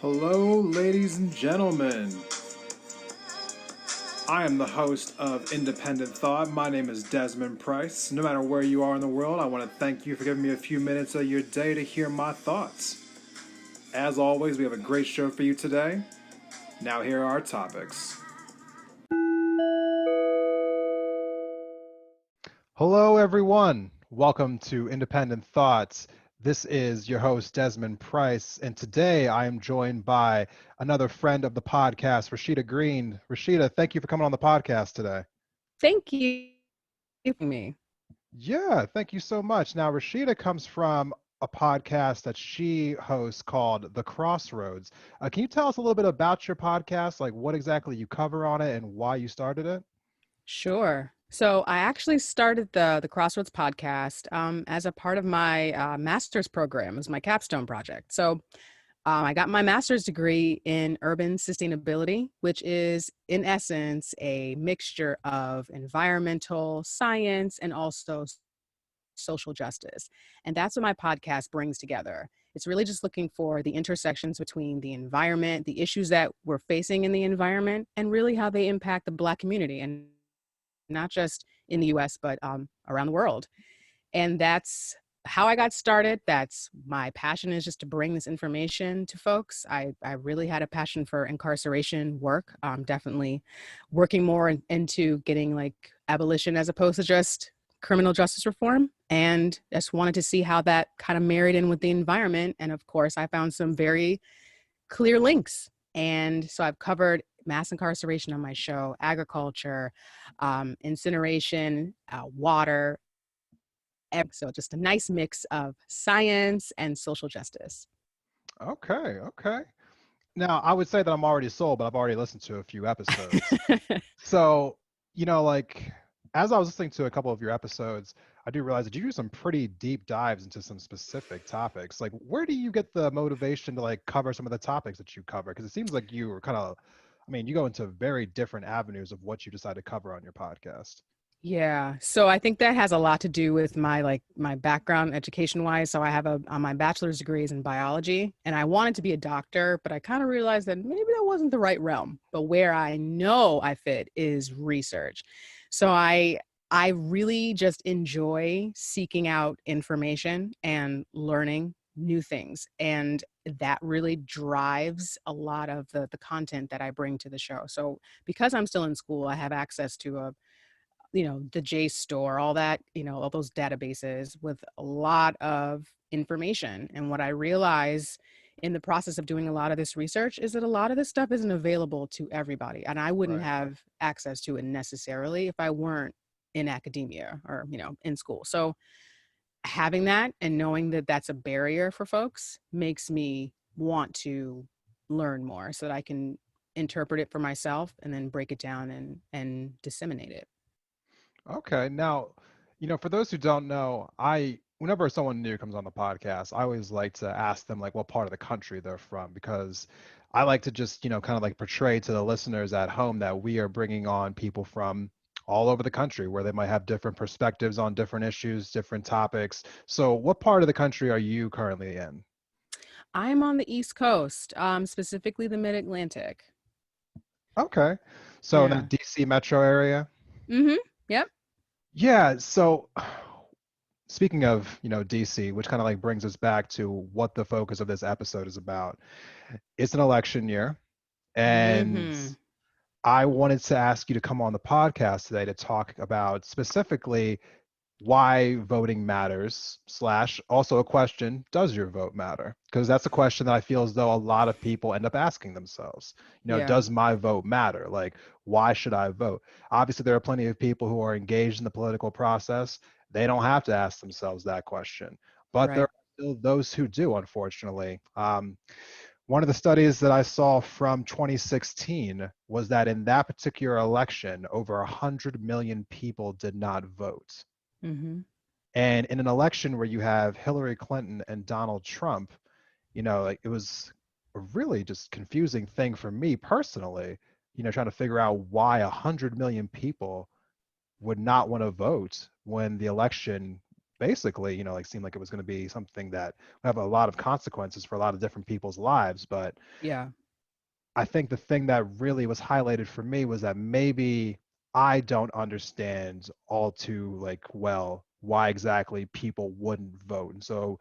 Hello, ladies and gentlemen. I am the host of Independent Thought. My name is Desmond Price. No matter where you are in the world, I want to thank you for giving me a few minutes of your day to hear my thoughts. As always, we have a great show for you today. Now, here are our topics. Hello, everyone. Welcome to Independent Thoughts. This is your host, Desmond Price, and today I am joined by another friend of the podcast, Rasheeda Green. Rasheeda, thank you for coming on the podcast today. Thank you for me. Yeah, thank you so much. Now, Rasheeda comes from a podcast that she hosts called The Crossroads. Can you tell us a little bit about your podcast, like what exactly you cover on it and why you started it? Sure. So I actually started the Crossroads podcast as a part of my master's program, as my capstone project. So I got my master's degree in urban sustainability, which is in essence a mixture of environmental science and also social justice. And that's what my podcast brings together. It's really just looking for the intersections between the environment, the issues that we're facing in the environment, and really how they impact the Black community, and not just in the US, but around the world. And that's how I got started. That's my passion, is just to bring this information to folks. I really had a passion for incarceration work, definitely working more into getting like abolition as opposed to just criminal justice reform. And just wanted to see how that kind of married in with the environment. And of course, I found some very clear links. And so I've covered mass incarceration on my show, agriculture, incineration, water. So just a nice mix of science and social justice. Okay. Now, I would say that I'm already sold, but I've already listened to a few episodes. So, like as I was listening to a couple of your episodes, I do realize that you do some pretty deep dives into some specific topics. Like, where do you get the motivation to like cover some of the topics that you cover? Because it seems like you were you go into very different avenues of what you decide to cover on your podcast. Yeah. So I think that has a lot to do with my background education wise. So I have my bachelor's degree is in biology, and I wanted to be a doctor, but I kind of realized that maybe that wasn't the right realm. But where I know I fit is research. So I really just enjoy seeking out information and learning new things. And that really drives a lot of the content that I bring to the show. So because I'm still in school, I have access to the JSTOR, all that, all those databases with a lot of information. And what I realize in the process of doing a lot of this research is that a lot of this stuff isn't available to everybody. And I wouldn't Right. have access to it necessarily if I weren't in academia or, in school. So having that and knowing that that's a barrier for folks makes me want to learn more so that I can interpret it for myself and then break it down and disseminate it. Okay. Now, for those who don't know, whenever someone new comes on the podcast, I always like to ask them like what part of the country they're from because I like to just, kind of like portray to the listeners at home that we are bringing on people from all over the country where they might have different perspectives on different issues, different topics. So, what part of the country are you currently in? I'm on the East Coast, specifically the Mid-Atlantic. Okay. So, in Yeah. that DC metro area? Mm-hmm. Yep. Yeah, so speaking of, DC, which kind of like brings us back to what the focus of this episode is about. It's an election year, and Mm-hmm. I wanted to ask you to come on the podcast today to talk about specifically why voting matters, slash also a question, does your vote matter? Because that's a question that I feel as though a lot of people end up asking themselves. Yeah. Does my vote matter? Like, why should I vote? Obviously, there are plenty of people who are engaged in the political process. They don't have to ask themselves that question. But there Right. are still those who do, unfortunately. One of the studies that I saw from 2016 was that in that particular election, over 100 million people did not vote. Mm-hmm. And in an election where you have Hillary Clinton and Donald Trump, like it was a really just confusing thing for me personally, trying to figure out why 100 million people would not want to vote when the election basically, like seemed like it was going to be something that would have a lot of consequences for a lot of different people's lives. But Yeah. I think the thing that really was highlighted for me was that maybe I don't understand all too like well why exactly people wouldn't vote. And so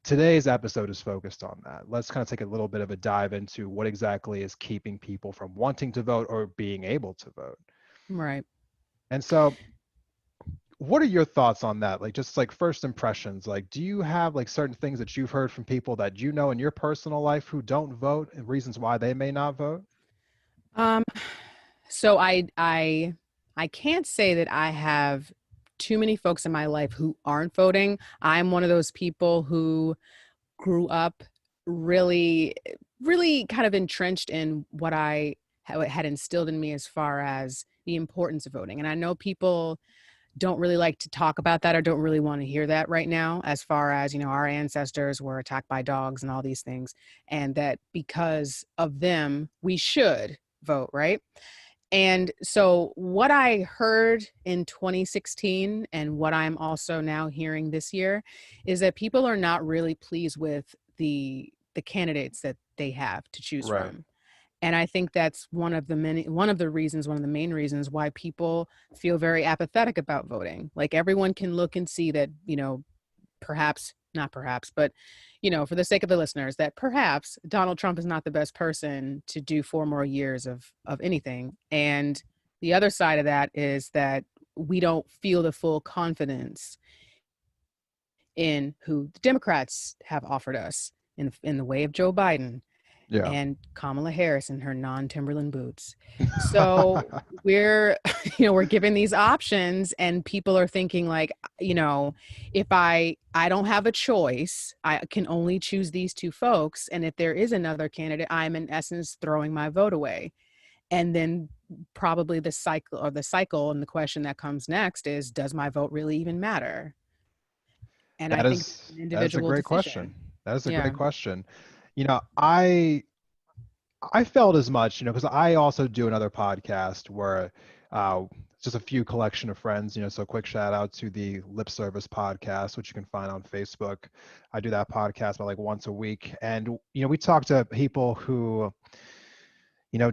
today's episode is focused on that. Let's kind of take a little bit of a dive into what exactly is keeping people from wanting to vote or being able to vote. Right. And so what are your thoughts on that? Like just like first impressions, like do you have like certain things that you've heard from people that you know in your personal life who don't vote and reasons why they may not vote? Um, so I can't say that I have too many folks in my life who aren't voting. I'm one of those people who grew up really, really kind of entrenched in what I had instilled in me as far as the importance of voting. And I know people don't really like to talk about that or don't really want to hear that right now, as far as, our ancestors were attacked by dogs and all these things, and that because of them, we should vote, right? And so, what I heard in 2016 and what I'm also now hearing this year is that people are not really pleased with the candidates that they have to choose Right. from. And I think that's one of the main reasons why people feel very apathetic about voting. Like everyone can look and see that, perhaps, not perhaps, but, for the sake of the listeners, that perhaps Donald Trump is not the best person to do 4 more years of anything. And the other side of that is that we don't feel the full confidence in who the Democrats have offered us in the way of Joe Biden Yeah. and Kamala Harris in her non-Timberland boots. So we're, we're given these options and people are thinking like, if I don't have a choice, I can only choose these two folks. And if there is another candidate, I'm in essence throwing my vote away. And then probably the cycle and the question that comes next is, does my vote really even matter? And I That think that's is an that is a individual great question. decision. That is a great Yeah. question. I felt as much, because I also do another podcast where uh, just a few collection of friends, so quick shout out to the Lip Service podcast, which you can find on Facebook. I do that podcast about like once a week. And, we talk to people who,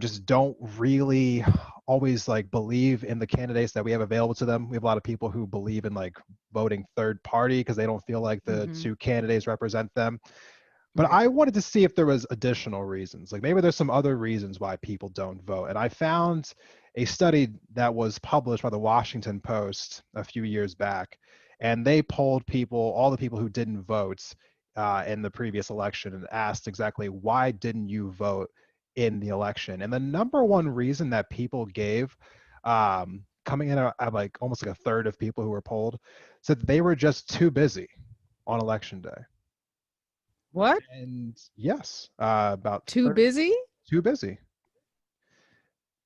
just don't really always like believe in the candidates that we have available to them. We have a lot of people who believe in like voting third party because they don't feel like the Mm-hmm. two candidates represent them. But Right. I wanted to see if there was additional reasons. Like maybe there's some other reasons why people don't vote. And I found a study that was published by the Washington Post a few years back, and they polled people, all the people who didn't vote in the previous election, and asked exactly why didn't you vote in the election. And the number one reason that people gave, coming in at like almost like a third of people who were polled, said they were just too busy on election day. What? And yes, about Too 30, busy? too busy.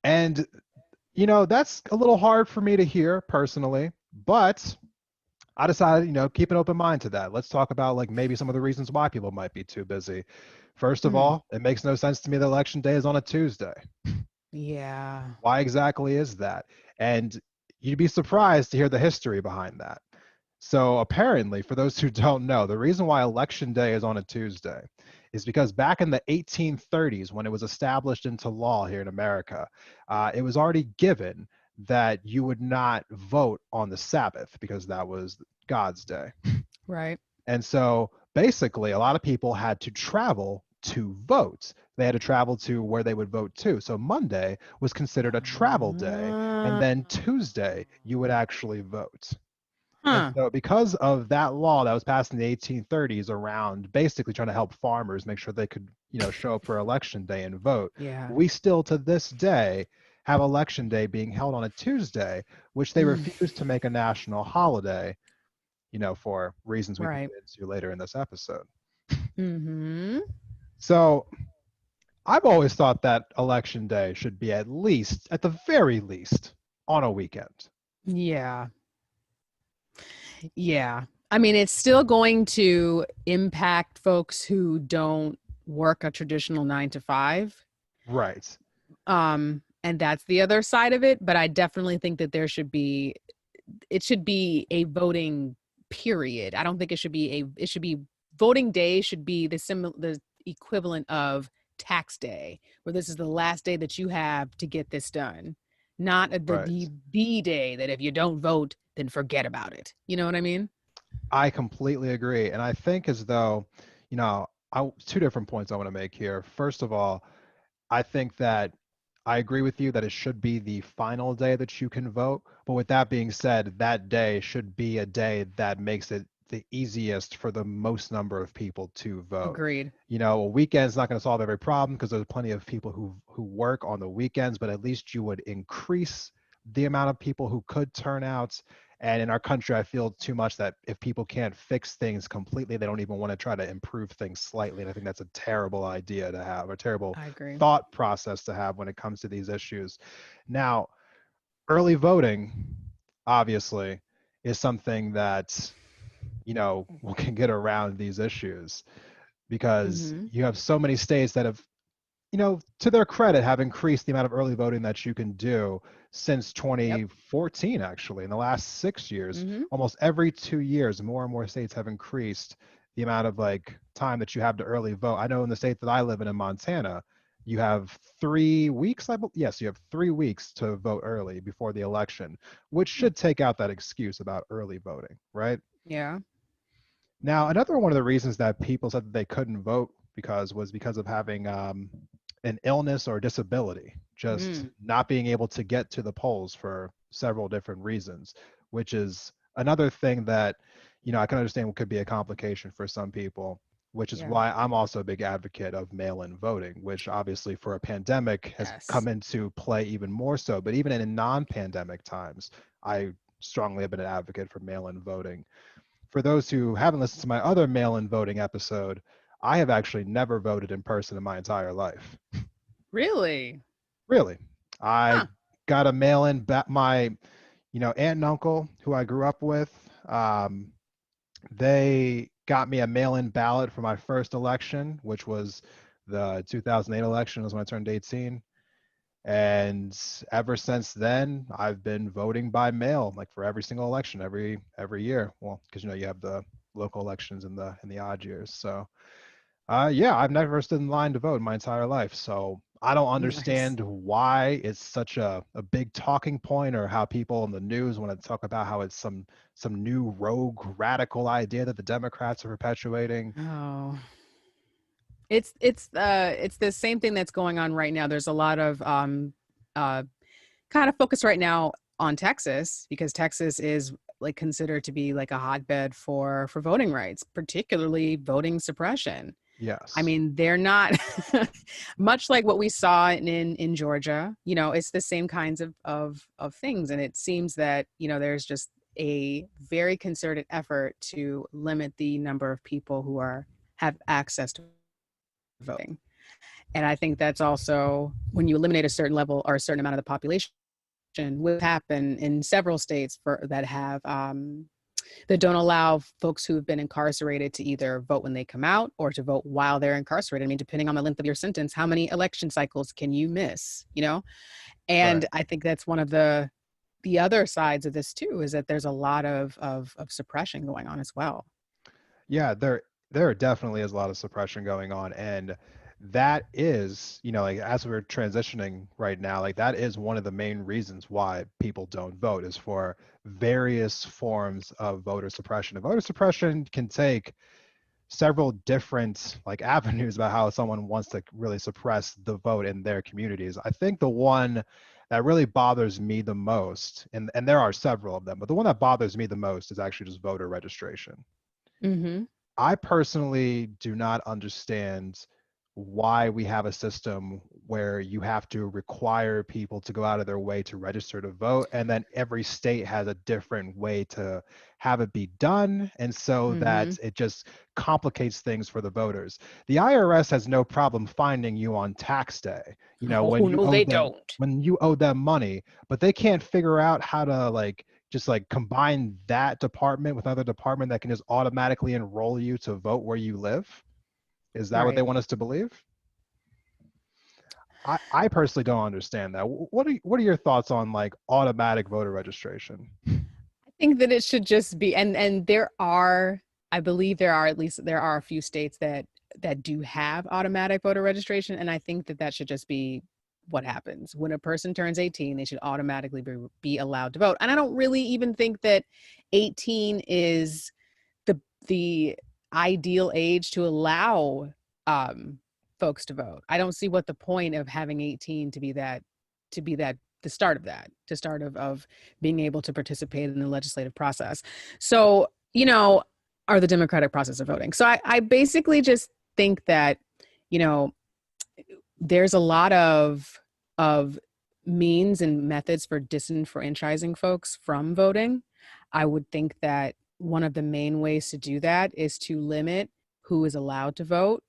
And, that's a little hard for me to hear personally, but I decided, keep an open mind to that. Let's talk about like maybe some of the reasons why people might be too busy. First of Hmm. all, it makes no sense to me that election day is on a Tuesday. Yeah. Why exactly is that? And you'd be surprised to hear the history behind that. So apparently, for those who don't know, the reason why election day is on a Tuesday is because back in the 1830s, when it was established into law here in America, it was already given that you would not vote on the Sabbath because that was God's day. Right. And so basically, a lot of people had to travel to vote. They had to travel to where they would vote to. So Monday was considered a travel day. And Uh, then Tuesday, you would actually vote. And huh. so, because of that law that was passed in the 1830s around basically trying to help farmers make sure they could, show up for election day and vote, Yeah. we still to this day have election day being held on a Tuesday, which they Mm, refuse to make a national holiday, for reasons we can right. get into later in this episode. Mm-hmm. So, I've always thought that election day should be at the very least, on a weekend. Yeah. Yeah. I mean, it's still going to impact folks who don't work a traditional 9 to 5. Right. And that's the other side of it. But I definitely think that it should be a voting period. I don't think it should be it should be voting day should be the equivalent of tax day, where this is the last day that you have to get this done, not the Right. B day that if you don't vote, then forget about it. You know what I mean? I completely agree. And I think as though, two different points I want to make here. First of all, I think that I agree with you that it should be the final day that you can vote. But with that being said, that day should be a day that makes it the easiest for the most number of people to vote. Agreed. A weekend's not going to solve every problem because there's plenty of people who work on the weekends, but at least you would increase the amount of people who could turn out. And in our country, I feel too much that if people can't fix things completely, they don't even want to try to improve things slightly. And I think that's a terrible idea to have, a terrible I agree. thought process to have when it comes to these issues. Now, early voting, obviously, is something that, we can get around these issues because Mm-hmm. you have so many states that have, to their credit, have increased the amount of early voting that you can do since Yep. 2014, actually. In the last 6 years, Mm-hmm. almost every 2 years, more and more states have increased the amount of time that you have to early vote. I know in the state that I live in Montana, you have 3 weeks. Yes, you have 3 weeks to vote early before the election, which should take out that excuse about early voting, right? Yeah. Now, another one of the reasons that people said that they couldn't vote was because of having an illness or disability, just Mm. not being able to get to the polls for several different reasons, which is another thing that, I can understand could be a complication for some people, which is Yeah. why I'm also a big advocate of mail-in voting, which obviously for a pandemic has Yes. come into play even more so. But even in non-pandemic times, I strongly have been an advocate for mail-in voting. For those who haven't listened to my other mail-in voting episode, I have actually never voted in person in my entire life. Really? Really. I Huh. got a mail-in my, aunt and uncle who I grew up with. They got me a mail-in ballot for my first election, which was the 2008 election, was when I turned 18. And ever since then, I've been voting by mail, for every single election, every year. Well, because you have the local elections in the odd years. So, yeah, I've never stood in line to vote in my entire life. So I don't Nice. understand why it's such a big talking point, or how people in the news want to talk about how it's some new rogue radical idea that the Democrats are perpetuating. Oh. It's the same thing that's going on right now. There's a lot of uh kind of focus right now on Texas, because Texas is like considered to be like a hotbed for voting rights, particularly voting suppression. I Yes. mean, they're not much like what we saw in Georgia. It's the same kinds of things, and it seems that there's just a very concerted effort to limit the number of people who have access to voting. And I think that's also when you eliminate a certain level or a certain amount of the population, which happen in several states that have that don't allow folks who have been incarcerated to either vote when they come out or to vote while they're incarcerated. I mean, depending on the length of your sentence, how many election cycles can you miss? Right. And I think that's one of the other sides of this too, is that there's a lot of suppression going on as well. Yeah, there definitely is a lot of suppression going on, and that is, as we're transitioning right now, that is one of the main reasons why people don't vote, is for various forms of voter suppression. And voter suppression can take several different avenues about how someone wants to really suppress the vote in their communities. I think the one that really bothers me the most, and there are several of them, but the one that bothers me the most is actually just voter registration. Mm-hmm. I personally do not understand why we have a system where you have to require people to go out of their way to register to vote, and then every state has a different way to have it be done, and so Mm-hmm. that it just complicates things for the voters. The IRS has no problem finding you on tax day, Oh when you no, owe they them don't. money, but they can't figure out how to just combine that department with another department that can just automatically enroll you to vote where you live. Is that what they Right. want us to believe? I personally don't understand that. What are your thoughts on automatic voter registration? think that it should just be, and I believe there are a few states that do have automatic voter registration, and I think that should just be what happens when a person turns 18. They should automatically be allowed to vote, and I don't really even think that 18 is the ideal age to allow folks to vote. I don't see what the point of having 18 to be that the start of that, the start of being able to participate in the legislative process. So, or the democratic process of voting. So I basically just think that, you know, there's a lot of means and methods for disenfranchising folks from voting. I would think that one of the main ways to do that is to limit who is allowed to vote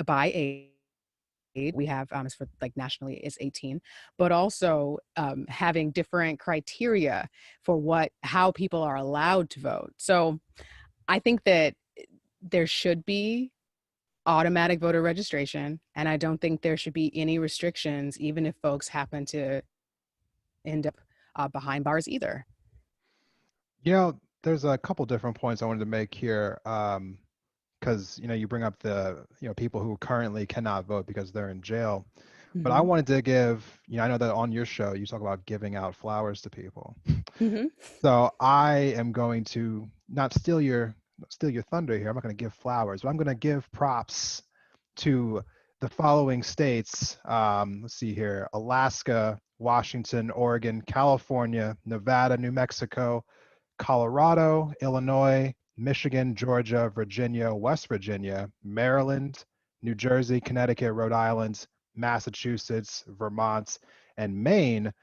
by age. We have as for like nationally is 18, but also having different criteria for how people are allowed to vote. So I think that there should be automatic voter registration, and I don't think there should be any restrictions, even if folks happen to end up behind bars either. There's a couple different points I wanted to make here. Because you bring up the people who currently cannot vote because they're in jail, but I Mm-hmm. wanted to give I know that on your show you talk about giving out flowers to people. Mm-hmm. So I am going to not steal your thunder here. I'm not going to give flowers, but I'm going to give props to the following states. Let's see here: Alaska, Washington, Oregon, California, Nevada, New Mexico, Colorado, Illinois, Michigan, Georgia, Virginia, West Virginia, Maryland, New Jersey, Connecticut, Rhode Island, Massachusetts, Vermont, and Maine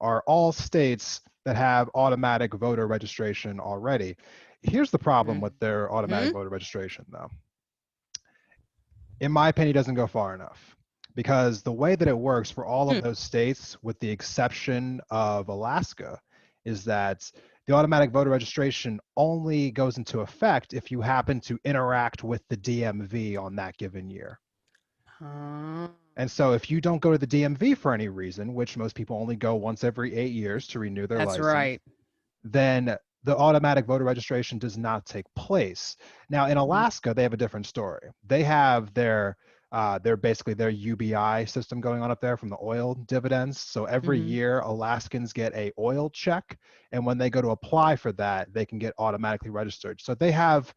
are all states that have automatic voter registration already. Here's the problem with their automatic Mm-hmm. voter registration, though. In my opinion, it doesn't go far enough, because the way that it works for all of those states, with the exception of Alaska, is that the automatic voter registration only goes into effect if you happen to interact with the DMV on that given year. And so if you don't go to the DMV for any reason, which most people only go once every 8 years to renew their That's license, right. then the automatic voter registration does not take place. Now, in Alaska, they have a different story. They have their basically their UBI system going on up there from the oil dividends. So every Mm-hmm. year, Alaskans get a oil check, and when they go to apply for that, they can get automatically registered. So they have,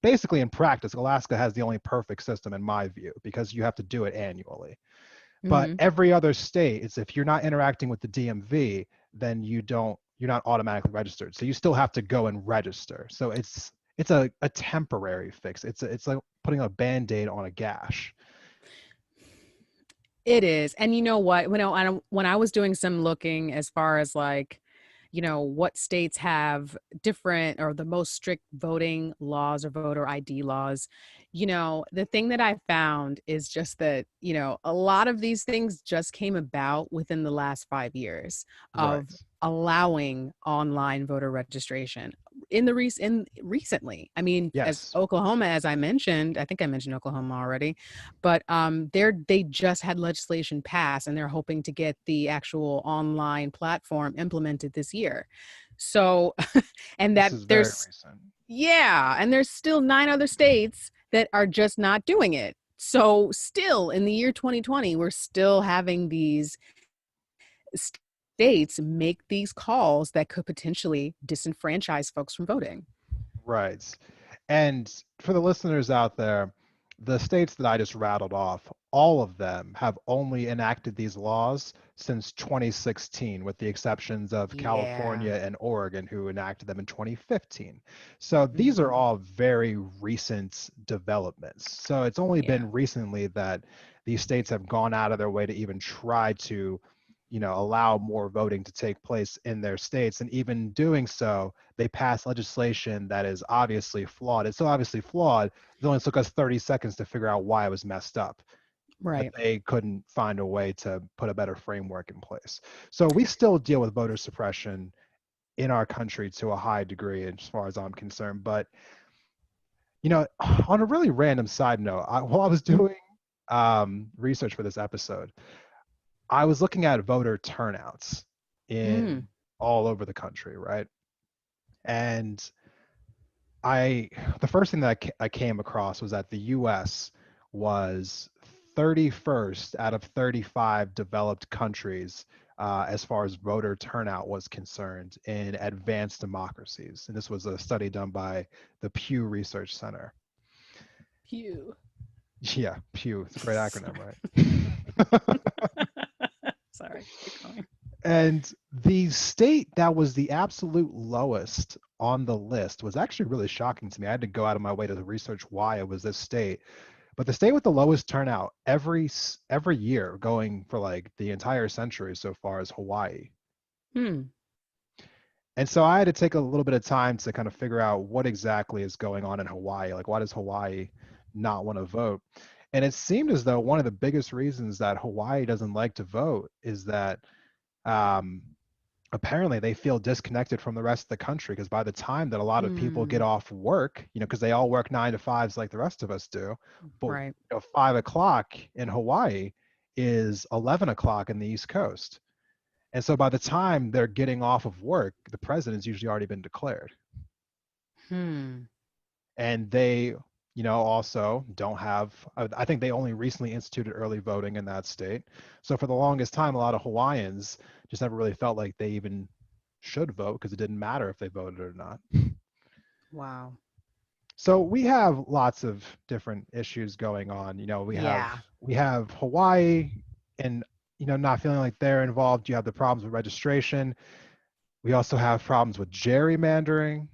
basically in practice, Alaska has the only perfect system in my view, because you have to do it annually. But Mm-hmm. every other state, it's if you're not interacting with the DMV, then you're not automatically registered. So you still have to go and register. So it's a temporary fix. It's like putting a Band-Aid on a gash. It is. And you know what? When I was doing some looking as far as like, what states have different or the most strict voting laws or voter ID laws, the thing that I found is just that, a lot of these things just came about within the last 5 years Right. of allowing online voter registration recently. I mean, as Yes. Oklahoma, as I mentioned, I think I mentioned Oklahoma already, but they just had legislation pass, and they're hoping to get the actual online platform implemented this year. So, and This that is very there's recent. and there's still 9 other states that are just not doing it. So still in the year 2020, we're still having these states make these calls that could potentially disenfranchise folks from voting. Right. And for the listeners out there, the states that I just rattled off, all of them have only enacted these laws since 2016, with the exceptions of Yeah. California and Oregon, who enacted them in 2015. So these are Mm-hmm. all very recent developments. So it's only Yeah. been recently that these states have gone out of their way to even try to, allow more voting to take place in their states. And even doing so, they pass legislation that is obviously flawed. It's so obviously flawed, it only took us 30 seconds to figure out why it was messed up. But Right. they couldn't find a way to put a better framework in place. So we still deal with voter suppression in our country to a high degree, as far as I'm concerned. But, on a really random side note, while I was doing research for this episode, I was looking at voter turnouts Mm. in all over the country, right? And the first thing that I came across was that the U.S. was 31st out of 35 developed countries as far as voter turnout was concerned in advanced democracies. And this was a study done by the Pew Research Center. Pew. Yeah, Pew. It's a great acronym, Sorry. right? Sorry. Keep going. And the state that was the absolute lowest on the list was actually really shocking to me. I had to go out of my way to research why it was this state. But the state with the lowest turnout every year going for like the entire century so far is Hawaii. Hmm. And so I had to take a little bit of time to kind of figure out what exactly is going on in Hawaii. Like, why does Hawaii not want to vote? And it seemed as though one of the biggest reasons that Hawaii doesn't like to vote is that um, apparently they feel disconnected from the rest of the country, because by the time that a lot of people get Hmm. off work, because they all work 9 to 5s like the rest of us do, but Right. 5 o'clock in Hawaii is 11 o'clock in the East Coast. And so by the time they're getting off of work, the president's usually already been declared. Hmm. And they, also don't have, I think they only recently instituted early voting in that state. So for the longest time, a lot of Hawaiians just never really felt like they even should vote, because it didn't matter if they voted or not. Wow. So we have lots of different issues going on. Yeah. We have Hawaii and, not feeling like they're involved. You have the problems with registration. We also have problems with gerrymandering.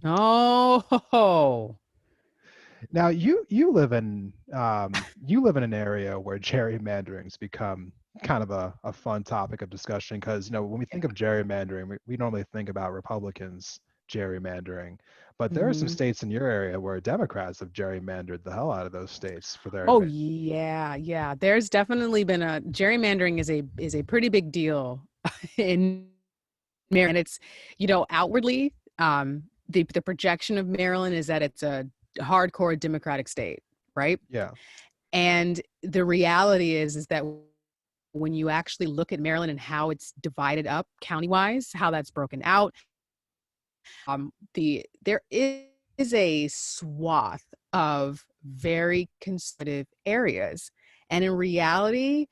Oh. Now you live in an area where gerrymandering's become kind of a fun topic of discussion, because when we think of gerrymandering, we normally think about Republicans gerrymandering, but there are some Hmm. states in your area where Democrats have gerrymandered the hell out of those states for their Oh advantage. yeah, yeah. There's definitely been a gerrymandering is a pretty big deal in Maryland. And it's, outwardly, the projection of Maryland is that it's a hardcore Democratic state, right? Yeah. And the reality is that when you actually look at Maryland and how it's divided up county-wise, how that's broken out, there is a swath of very conservative areas. And in reality,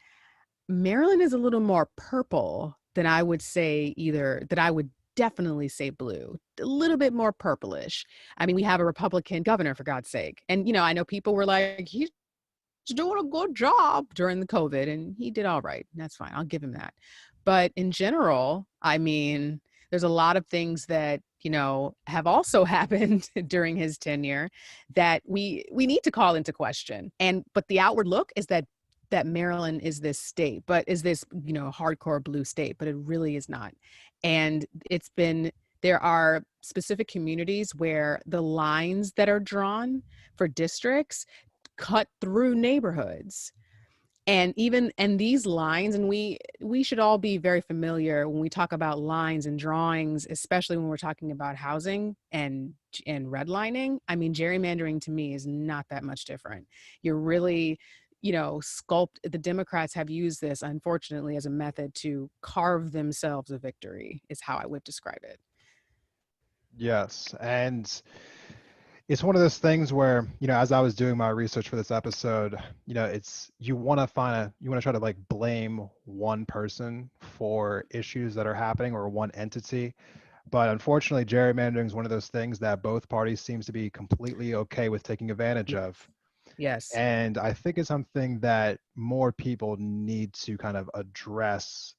Maryland is a little more purple than I would say that I would definitely say blue, a little bit more purplish. I mean, we have a Republican governor, for God's sake. And, I know people were like, he's doing a good job during the COVID, and he did all right. That's fine. I'll give him that. But in general, I mean, there's a lot of things that, have also happened during his tenure that we need to call into question. But the outward look is that Maryland is this state, but is this, hardcore blue state, but it really is not. And there are specific communities where the lines that are drawn for districts cut through neighborhoods. And these lines, and we should all be very familiar when we talk about lines and drawings, especially when we're talking about housing and redlining. I mean, gerrymandering to me is not that much different. You're really, the Democrats have used this, unfortunately, as a method to carve themselves a victory, is how I would describe it. Yes. And it's one of those things where, as I was doing my research for this episode, it's you want to try to like blame one person for issues that are happening, or one entity. But unfortunately, gerrymandering is one of those things that both parties seems to be completely okay with taking advantage of. Yes. And I think it's something that more people need to kind of address,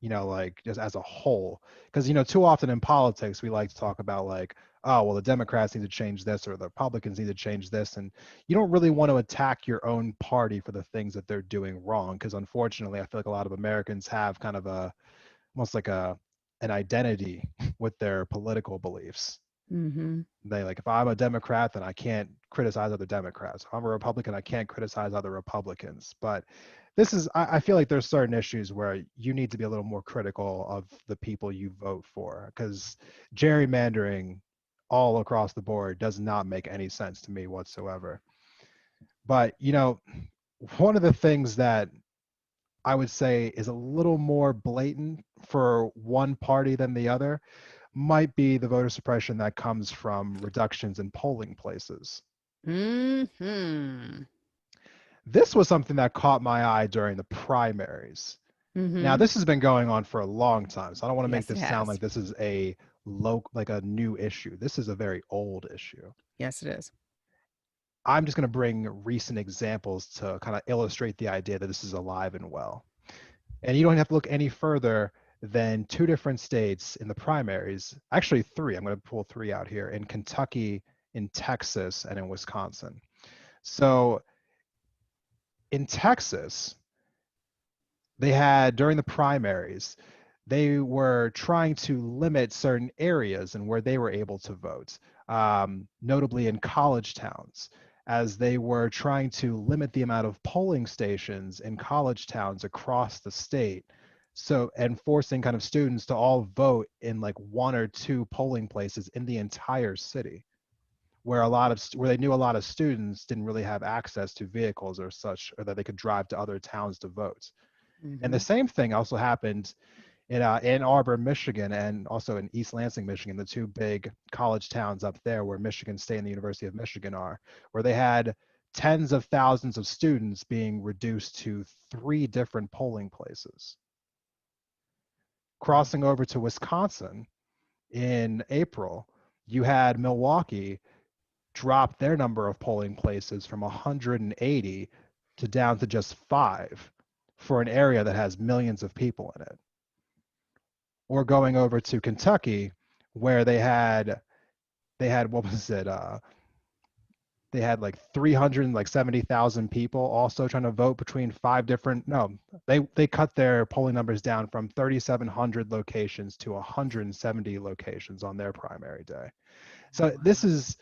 like just as a whole. Because, too often in politics, we like to talk about like, oh, well, the Democrats need to change this, or the Republicans need to change this. And you don't really want to attack your own party for the things that they're doing wrong. Because unfortunately, I feel like a lot of Americans have kind of almost like an identity with their political beliefs. Mm-hmm. They like, if I'm a Democrat, then I can't criticize other Democrats. If I'm a Republican, I can't criticize other Republicans. But I feel like there's certain issues where you need to be a little more critical of the people you vote for, because gerrymandering all across the board does not make any sense to me whatsoever. But, one of the things that I would say is a little more blatant for one party than the other might be the voter suppression that comes from reductions in polling places. Mm-hmm. This was something that caught my eye during the primaries. Now, Mm-hmm. this has been going on for a long time, so I don't want to make Yes, it this sound has. like this is like a new issue. This is a very old issue. Yes, it is. I'm just going to bring recent examples to kind of illustrate the idea that this is alive and well. And you don't have to look any further than two different states in the primaries. Actually, three. I'm going to pull three out here in Kentucky, in Texas, and in Wisconsin. So in Texas, they had during the primaries, they were trying to limit certain areas and where they were able to vote, notably in college towns, as they were trying to limit the amount of polling stations in college towns across the state. So, and forcing kind of students to all vote in like one or two polling places in the entire city, where where they knew a lot of students didn't really have access to vehicles or such, or that they could drive to other towns to vote. And the Mm-hmm. same thing also happened in Ann Arbor, Michigan, and also in East Lansing, Michigan, the two big college towns up there where Michigan State and the University of Michigan are, where they had tens of thousands of students being reduced to three different polling places. Crossing over to Wisconsin in April, you had Milwaukee drop their number of polling places from 180 to down to just 5 for an area that has millions of people in it. Or going over to Kentucky, where they had what was it? They had like 370,000 people also trying to vote between five different. No, they cut their polling numbers down from 3,700 locations to 170 locations on their primary day. So this is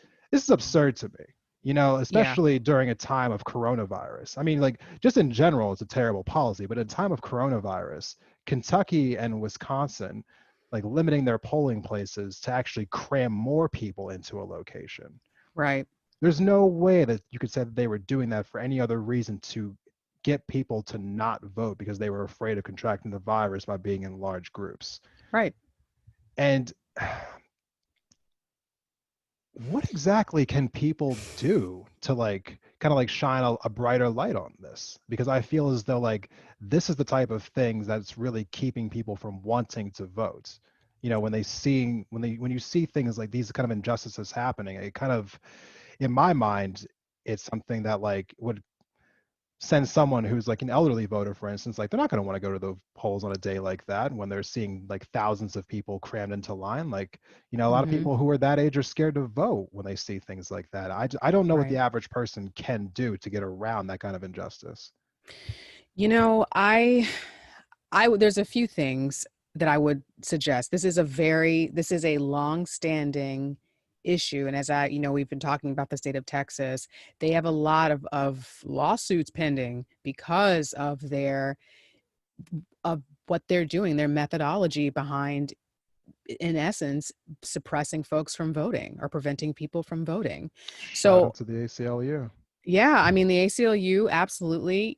absurd to me, Yeah. especially during a time of coronavirus. I mean, like just in general, it's a terrible policy, but in time of coronavirus, Kentucky and Wisconsin, like limiting their polling places to actually cram more people into a location. Right. There's no way that you could say that they were doing that for any other reason to get people to not vote because they were afraid of contracting the virus by being in large groups. Right. And what exactly can people do to like kind of like shine a brighter light on this? Because I feel as though like this is the type of things that's really keeping people from wanting to vote. When you see things like these kind of injustices happening, it kind of, in my mind, it's something that like would send someone who's like an elderly voter, for instance, like they're not going to want to go to the polls on a day like that when they're seeing like thousands of people crammed into line. Like, a lot of Mm-hmm. people who are that age are scared to vote when they see things like that. I don't know what the Right. average person can do to get around that kind of injustice. You know, there's a few things that I would suggest. This is a long-standing issue. And as we've been talking about the state of Texas, they have a lot of lawsuits pending because of what they're doing, their methodology behind, in essence, suppressing folks from voting or preventing people from voting. Shout out So to the ACLU. yeah, I mean, the ACLU, absolutely.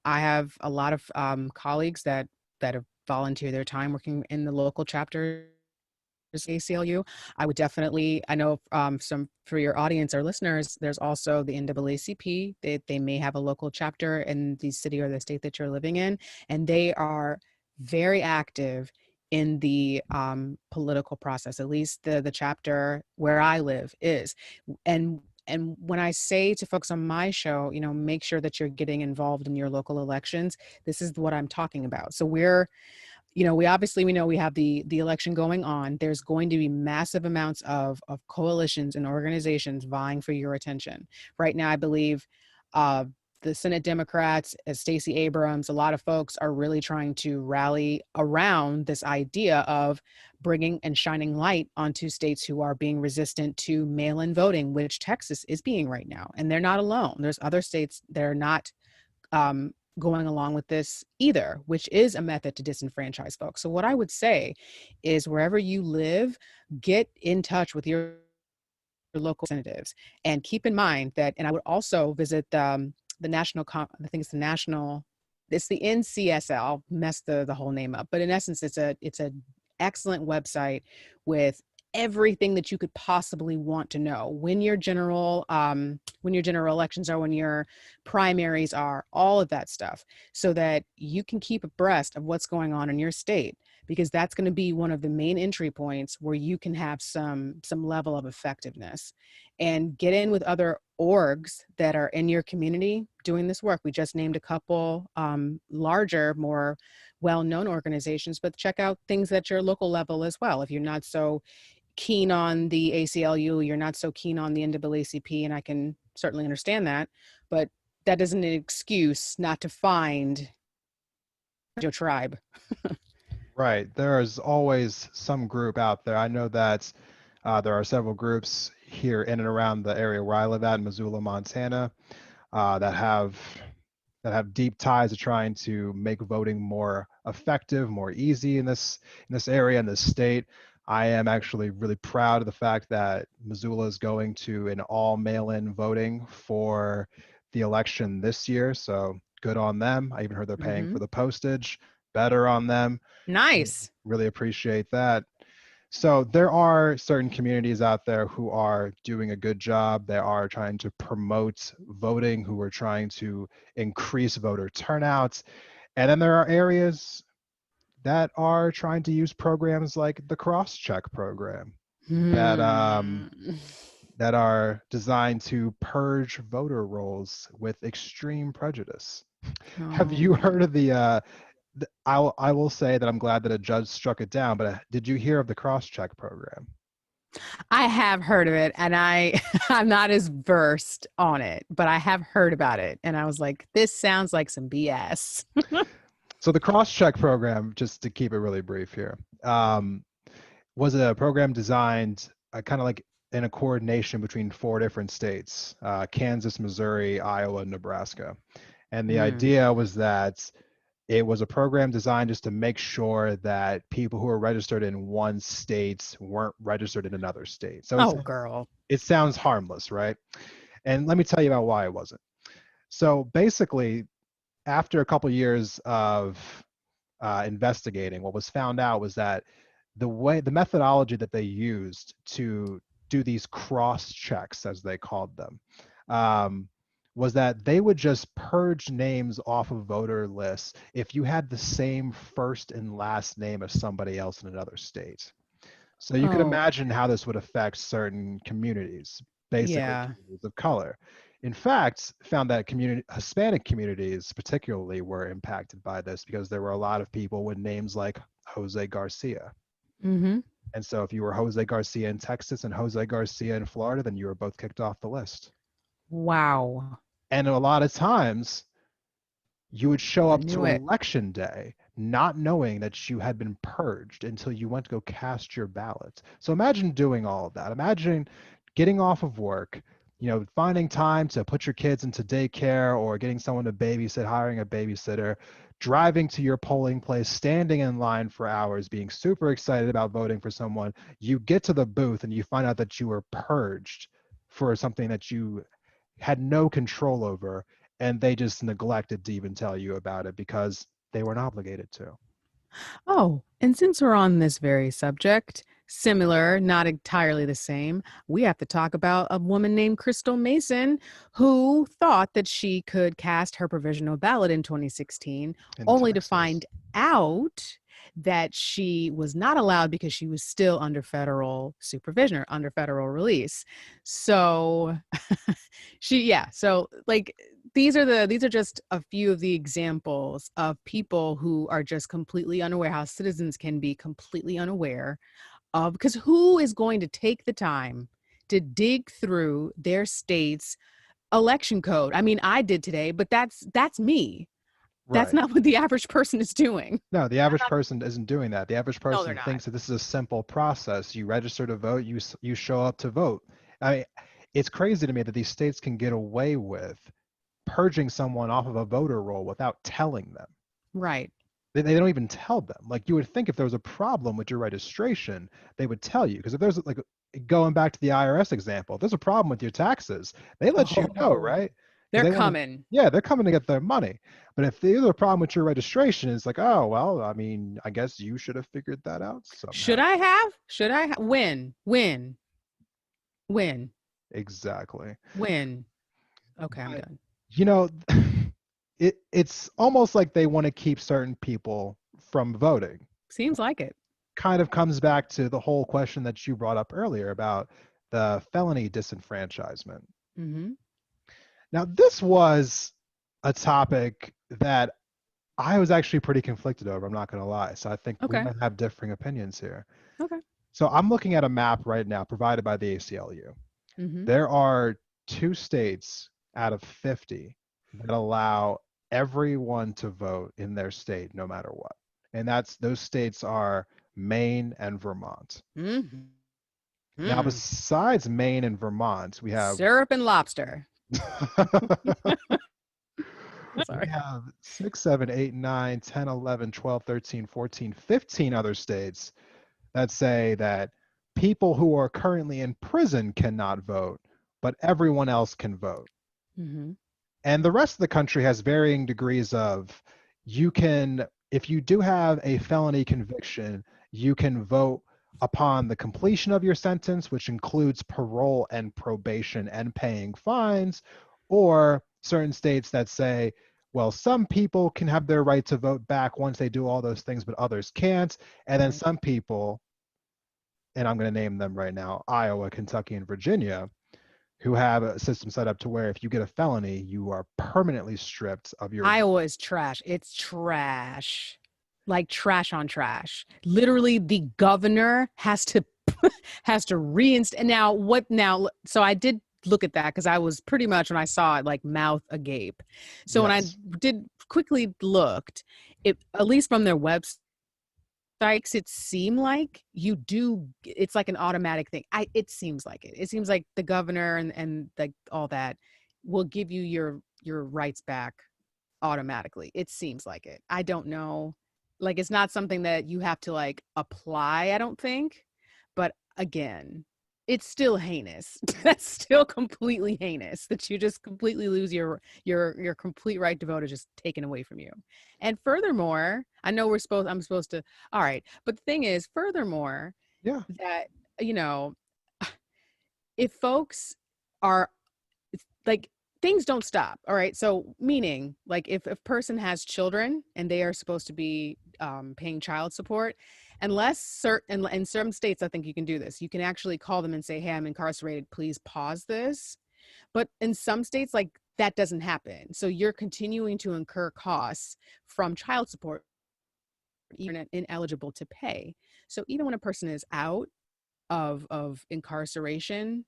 I have a lot of colleagues that have volunteered their time working in the local chapters of the ACLU. I would definitely, I know some for your audience or listeners, there's also the NAACP. They may have a local chapter in the city or the state that you're living in, and they are very active in the political process. At least the chapter where I live is, and when I say to folks on my show, make sure that you're getting involved in your local elections, this is what I'm talking about. So we know we have the election going on. There's going to be massive amounts of coalitions and organizations vying for your attention. Right now, I believe the Senate Democrats, as Stacey Abrams, a lot of folks are really trying to rally around this idea of bringing and shining light onto states who are being resistant to mail-in voting, which Texas is being right now. And they're not alone. There's other states that are not going along with this either, which is a method to disenfranchise folks. So what I would say is wherever you live, get in touch with your local representatives and keep in mind that, and I would also visit the national, I think it's the national, it's the NCSL, I'll mess the whole name up, but in essence, it's a excellent website with everything that you could possibly want to know, when your general elections are, when your primaries are, all of that stuff, so that you can keep abreast of what's going on in your state, because that's going to be one of the main entry points where you can have some level of effectiveness and get in with other orgs that are in your community doing this work. We just named a couple larger, more well-known organizations, but check out things at your local level as well. If you're not so keen on the ACLU, you're not so keen on the NAACP, and I can certainly understand that, but that isn't an excuse not to find your tribe. Right. There is always some group out there. I know that there are several groups here in and around the area where I live at, in Missoula, Montana, that have deep ties to trying to make voting more effective, more easy in this area, in this state. I am actually really proud of the fact that Missoula is going to an all mail-in voting for the election this year. So good on them. I even heard they're paying for the postage. Better on them. Nice. Really appreciate that. So there are certain communities out there who are doing a good job. They are trying to promote voting, who are trying to increase voter turnout. And then there are areas that are trying to use programs like the cross-check program that that are designed to purge voter rolls with extreme prejudice. Have you heard of I will say that I'm glad that a judge struck it down, but did you hear of the cross-check program? I have heard of it, and I'm not as versed on it, but I have heard about it, and I was like, this sounds like some BS. So the cross-check program, just to keep it really brief here, was a program designed kind of like in a coordination between 4 different states, Kansas, Missouri, Iowa, and Nebraska. And the idea was that it was a program designed just to make sure that people who are registered in one state weren't registered in another state. So Girl. it sounds harmless, right? And let me tell you about why it wasn't. So basically, after a couple years of investigating, what was found out was that the methodology that they used to do these cross checks, as they called them, was that they would just purge names off of voter lists if you had the same first and last name as somebody else in another state. So you can imagine how this would affect certain communities, basically communities of color. In fact, found that Hispanic communities particularly were impacted by this because there were a lot of people with names like Jose Garcia. Mm-hmm. And so if you were Jose Garcia in Texas and Jose Garcia in Florida, then you were both kicked off the list. Wow. And a lot of times you would show up to it. election day not knowing that you had been purged until you went to go cast your ballot. So imagine doing all of that. Imagine getting off of work, finding time to put your kids into daycare or getting someone to babysit, hiring a babysitter, driving to your polling place, standing in line for hours, being super excited about voting for someone. You get to the booth and you find out that you were purged for something that you had no control over, and they just neglected to even tell you about it because they weren't obligated to. Oh, and since we're on this very subject, similar, not entirely the same, we have to talk about a woman named Crystal Mason who thought that she could cast her provisional ballot in 2016, only to find out that she was not allowed because she was still under federal supervision or under federal release. So these are just a few of the examples of people who are just completely unaware, how citizens can be completely unaware of, because who is going to take the time to dig through their state's election code? I mean, I did today, but that's me. Right. That's not what the average person is doing. No, the average person isn't doing that. The average person they're thinks that this is a simple process. You register to vote, you show up to vote. I mean, it's crazy to me that these states can get away with purging someone off of a voter roll without telling them. Right. They don't even tell them. Like, you would think if there was a problem with your registration, they would tell you. Because if there's, like, going back to the IRS example, if there's a problem with your taxes, they let you know, right? They're They want to, coming. yeah, they're coming to get their money. But if the other problem with your registration is like, oh, well, I mean, I guess you should have figured that out somehow. Should I win? Win. Win. Exactly. Win. Okay, I'm But, done. you know, it's almost like they want to keep certain people from voting. Seems like it. Kind of comes back to the whole question that you brought up earlier about the felony disenfranchisement. Mm-hmm. Now, this was a topic that I was actually pretty conflicted over. I'm not going to lie. So I think we Okay. might have differing opinions here. Okay. So I'm looking at a map right now provided by the ACLU. Mm-hmm. There are 2 states out of 50 that allow everyone to vote in their state no matter what. And those states are Maine and Vermont. Mm-hmm. Now, besides Maine and Vermont, we have Syrup and lobster. we Sorry. have 6, 7, 8, 9, 10, 11, 12, 13, 14, 15 other states that say that people who are currently in prison cannot vote, but everyone else can vote. Mm-hmm. And the rest of the country has varying degrees of, you can, if you do have a felony conviction, you can vote upon the completion of your sentence, which includes parole and probation and paying fines, or certain states that say, well, some people can have their right to vote back once they do all those things, but others can't. And then Right. some people, and I'm going to name them right now, Iowa, Kentucky, and Virginia, who have a system set up to where if you get a felony, you are permanently stripped of your. Iowa is trash. It's trash. Like trash on trash. Literally, the governor has to reinstate. Now, what now? So I did look at that because I was pretty much, when I saw it, like mouth agape. So when I Yes. did quickly looked, it, at least from their website, it seemed like you do, it's like an automatic thing. It seems like it seems like the governor and like all that will give you your rights back automatically. It seems like it. I don't know. Like, it's not something that you have to like apply, I don't think. But again, it's still heinous. That's still completely heinous that you just completely lose your complete right to vote is just taken away from you. And furthermore, I know I'm supposed to, all right, but the thing is, furthermore, Yeah. that, you know, if folks are like, things don't stop. All right. So meaning, like, if a person has children and they are supposed to be paying child support, unless certain, in some states, I think you can do this. You can actually call them and say, hey, I'm incarcerated. Please pause this. But in some states, like, that doesn't happen. So you're continuing to incur costs from child support, even ineligible to pay. So even when a person is out of incarceration,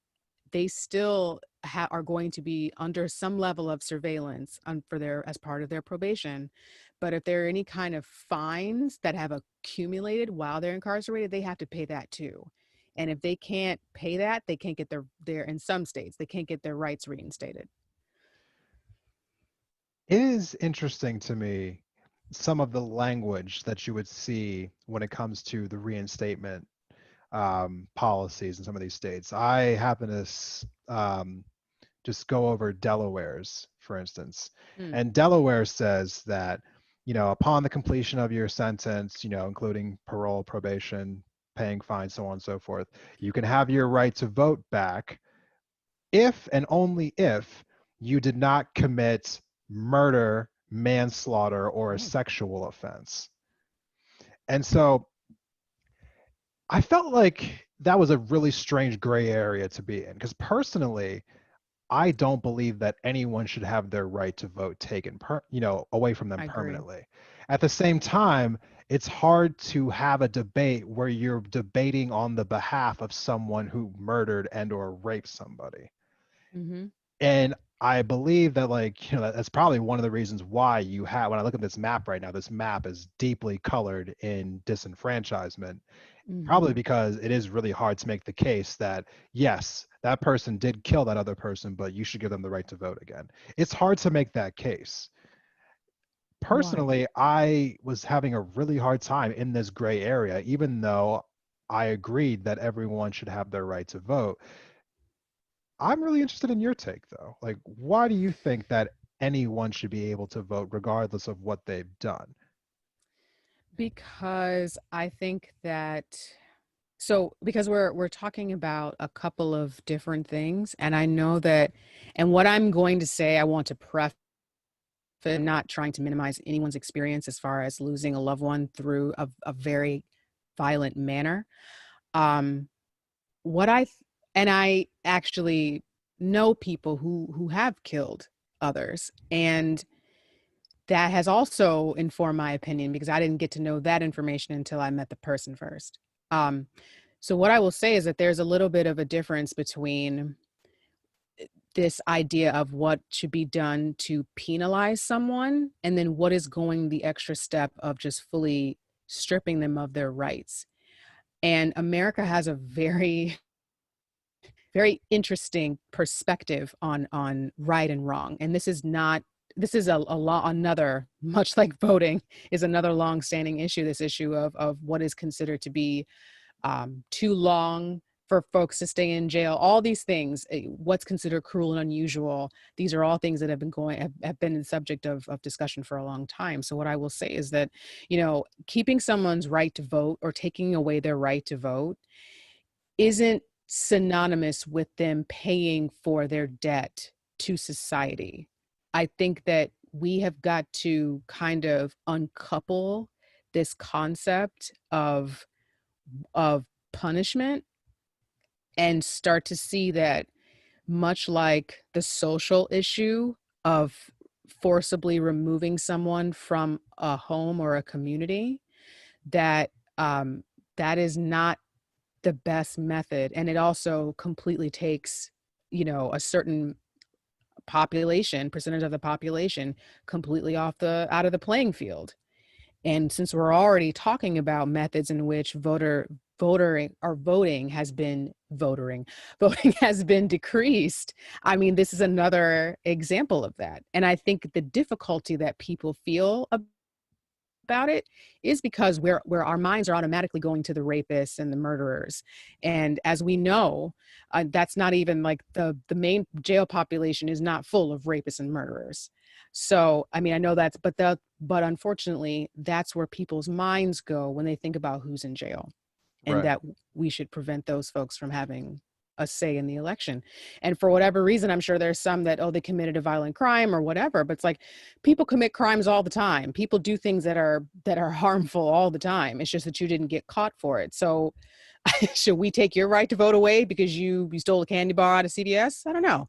they still are going to be under some level of surveillance for their, as part of their probation. But if there are any kind of fines that have accumulated while they're incarcerated, they have to pay that too. And if they can't pay that, they can't get their in some states, they can't get their rights reinstated. It is interesting to me some of the language that you would see when it comes to the reinstatement policies in some of these states. I happen to just go over Delaware's, for instance. Hmm. And Delaware says that, upon the completion of your sentence, including parole, probation, paying fines, so on and so forth, you can have your right to vote back if and only if you did not commit murder, manslaughter, or a sexual offense. And so I felt like that was a really strange gray area to be in, because personally, I don't believe that anyone should have their right to vote taken, away from them I agree. permanently. At the same time, it's hard to have a debate where you're debating on the behalf of someone who murdered and or raped somebody. Mm-hmm. And I believe that, like, that's probably one of the reasons why you have, when I look at this map right now, this map is deeply colored in disenfranchisement, probably Mm-hmm. because it is really hard to make the case that, yes, that person did kill that other person, but you should give them the right to vote again. It's hard to make that case. Why? Personally, I was having a really hard time in this gray area, even though I agreed that everyone should have their right to vote. I'm really interested in your take, though. Like, why do you think that anyone should be able to vote regardless of what they've done? Because I think that because we're talking about a couple of different things, and I know that, and what I'm going to say, I want to preface it, not trying to minimize anyone's experience as far as losing a loved one through a very violent manner. Um, what and I actually know people who have killed others, and that has also informed my opinion because I didn't get to know that information until I met the person first. Um, so what I will say is that there's a little bit of a difference between this idea of what should be done to penalize someone and then what is going the extra step of just fully stripping them of their rights. And America has a very very interesting perspective on right and wrong. And this is not this is a law another much like voting is another long-standing issue, this issue of what is considered to be too long for folks to stay in jail, all these things, what's considered cruel and unusual. These are all things that have been the subject of discussion for a long time. So what I will say is that, keeping someone's right to vote or taking away their right to vote isn't synonymous with them paying for their debt to society. I think that we have got to kind of uncouple this concept of punishment and start to see that, much like the social issue of forcibly removing someone from a home or a community, that that is not the best method. And it also completely takes, a certain percentage of the population completely out of the playing field. And since we're already talking about methods in which voting has been voting has been decreased, I mean, this is another example of that. And I think the difficulty that people feel about it is because where our minds are automatically going to the rapists and the murderers. And as we know, that's not even like the main jail population is not full of rapists and murderers. So, I mean, I know but unfortunately, that's where people's minds go when they think about who's in jail, and Right. that we should prevent those folks from having a say in the election. And for whatever reason, I'm sure there's some that, they committed a violent crime or whatever, but it's like people commit crimes all the time. People do things that are harmful all the time. It's just that you didn't get caught for it. So should we take your right to vote away because you stole a candy bar out of CVS? I don't know.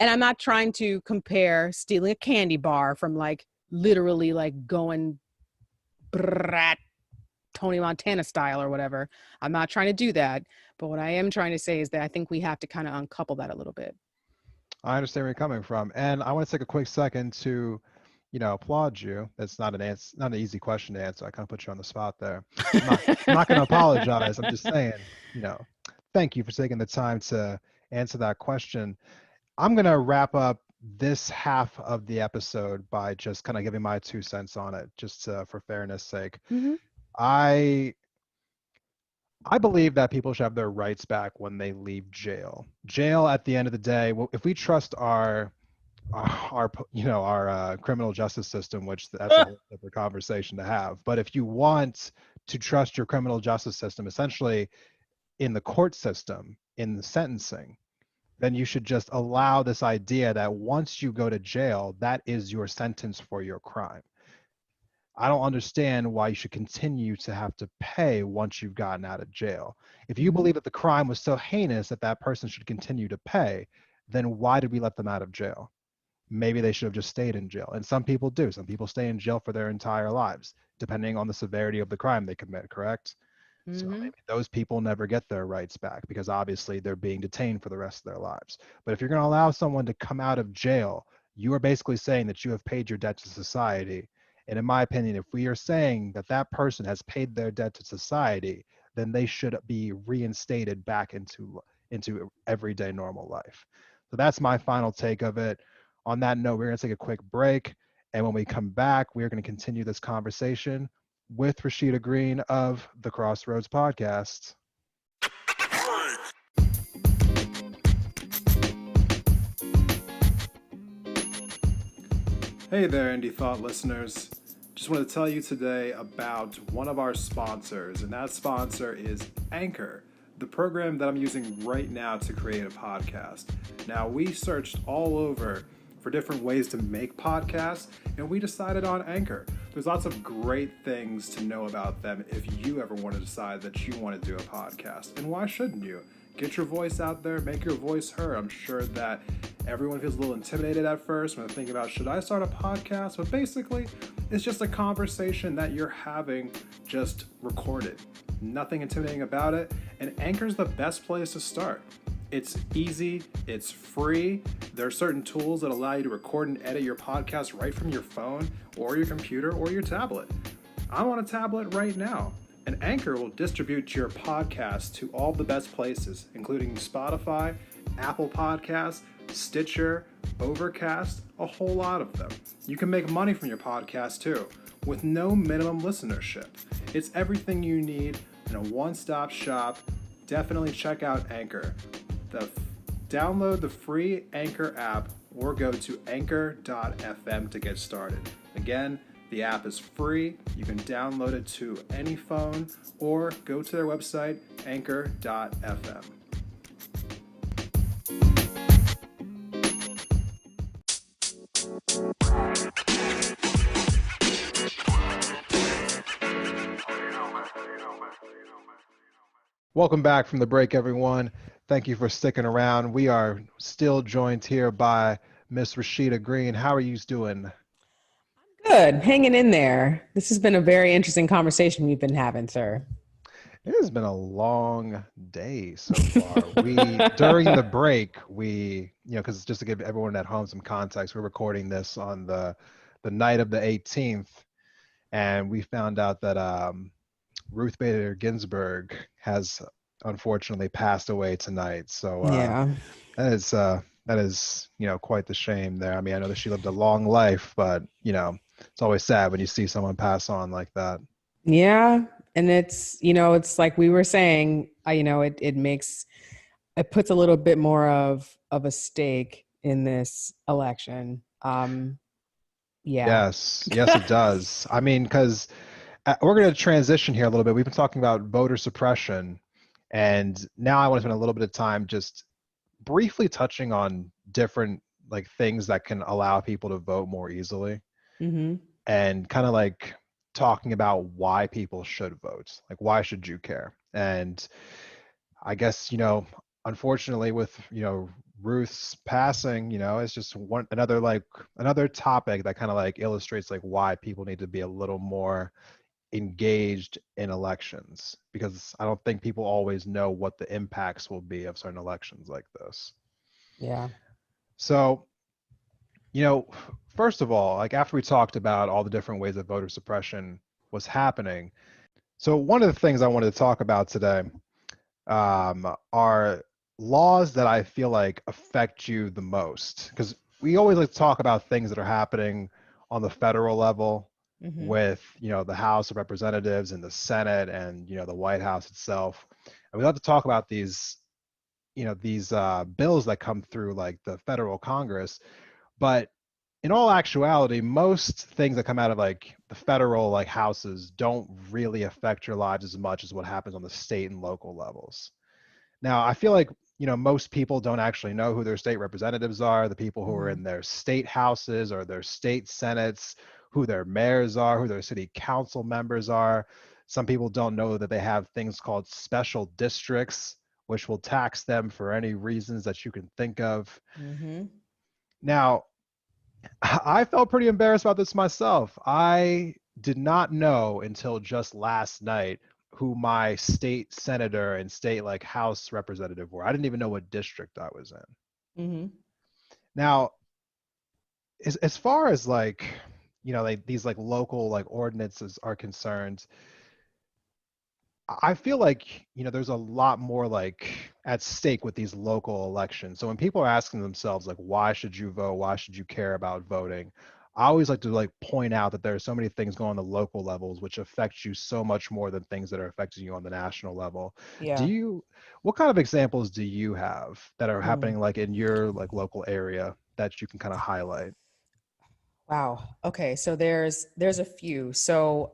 And I'm not trying to compare stealing a candy bar from like literally like going brat Tony Montana style or whatever. I'm not trying to do that. But what I am trying to say is that I think we have to kind of uncouple that a little bit. I understand where you're coming from, and I want to take a quick second to, applaud you. That's not not an easy question to answer. I kind of put you on the spot there. I'm not going to apologize. I'm just saying, thank you for taking the time to answer that question. I'm going to wrap up this half of the episode by just kind of giving my 2 cents on it, just for fairness sake. Mm-hmm. I believe that people should have their rights back when they leave jail. Jail, at the end of the day, if we trust our criminal justice system, which that's a whole separate conversation to have. But if you want to trust your criminal justice system, essentially in the court system, in the sentencing, then you should just allow this idea that once you go to jail, that is your sentence for your crime. I don't understand why you should continue to have to pay once you've gotten out of jail. If you believe that the crime was so heinous that that person should continue to pay, then why did we let them out of jail? Maybe they should have just stayed in jail. And some people do. Some people stay in jail for their entire lives, depending on the severity of the crime they commit, correct? So Mm-hmm. maybe those people never get their rights back because obviously they're being detained for the rest of their lives. But if you're going to allow someone to come out of jail, you are basically saying that you have paid your debt to society. And in my opinion, if we are saying that that person has paid their debt to society, then they should be reinstated back into everyday normal life. So that's my final take of it. On that note, we're going to take a quick break. And when we come back, we're going to continue this conversation with Rasheeda Green of the Crossroads podcast. Hey there, Indie Thought listeners. Just want to tell you today about one of our sponsors, and that sponsor is Anchor, the program that I'm using right now to create a podcast. Now, we searched all over for different ways to make podcasts, and we decided on Anchor. There's lots of great things to know about them if you ever want to decide that you want to do a podcast. And why shouldn't you? Get your voice out there, make your voice heard. I'm sure that everyone feels a little intimidated at first when they think about, should I start a podcast? But basically, it's just a conversation that you're having just recorded. Nothing intimidating about it. And Anchor's the best place to start. It's easy, it's free. There are certain tools that allow you to record and edit your podcast right from your phone or your computer or your tablet. I'm on a tablet right now. And Anchor will distribute your podcast to all the best places, including Spotify, Apple Podcasts, Stitcher, Overcast, a whole lot of them. You can make money from your podcast too, with no minimum listenership. It's everything you need in a one-stop shop. Definitely check out Anchor. Download the free Anchor app or go to anchor.fm to get started. Again, the app is free. You can download it to any phone or go to their website, anchor.fm. Welcome back from the break, everyone. Thank you for sticking around. We are still joined here by Miss Rasheeda Green. How are you doing? Good, hanging in there. This has been a very interesting conversation we've been having, sir. It has been a long day so far. During the break, because just to give everyone at home some context, we're recording this on the night of the 18th, and we found out that Ruth Bader Ginsburg has unfortunately passed away tonight. So Yeah. that is quite the shame there. I mean, I know that she lived a long life, but it's always sad when you see someone pass on like that. Yeah. And it's like we were saying, it puts a little bit more of a stake in this election. Yeah. Yes, it does. I mean, because we're going to transition here a little bit. We've been talking about voter suppression, and now I want to spend a little bit of time just briefly touching on different like things that can allow people to vote more easily, Mm-hmm. and kind of like talking about why people should vote. Like, why should you care? And I guess, unfortunately with, Ruth's passing, it's just another topic that kind of like illustrates like why people need to be a little more engaged in elections, because I don't think people always know what the impacts will be of certain elections like this. Yeah. So, first of all, like after we talked about all the different ways that voter suppression was happening, so one of the things I wanted to talk about today are laws that I feel like affect you the most, because we always like to talk about things that are happening on the federal level Mm-hmm. with the House of Representatives and the Senate and the White House itself, and we love to talk about these bills that come through like the federal Congress. But in all actuality, most things that come out of like the federal like houses don't really affect your lives as much as what happens on the state and local levels. Now, I feel like, most people don't actually know who their state representatives are, the people who are in their state houses or their state senates, who their mayors are, who their city council members are. Some people don't know that they have things called special districts, which will tax them for any reasons that you can think of. Mm-hmm. Now, I felt pretty embarrassed about this myself. I did not know until just last night who my state senator and state like House representative were. I didn't even know what district I was in. Mm-hmm. Now, as far as like, like these like local like ordinances are concerned, I feel like, there's a lot more like at stake with these local elections. So when people are asking themselves like, why should you vote? Why should you care about voting? I always like to like point out that there are so many things going on the local levels which affect you so much more than things that are affecting you on the national level. Yeah. What kind of examples do you have that are happening like in your like local area that you can kind of highlight? Wow. Okay. So there's a few. So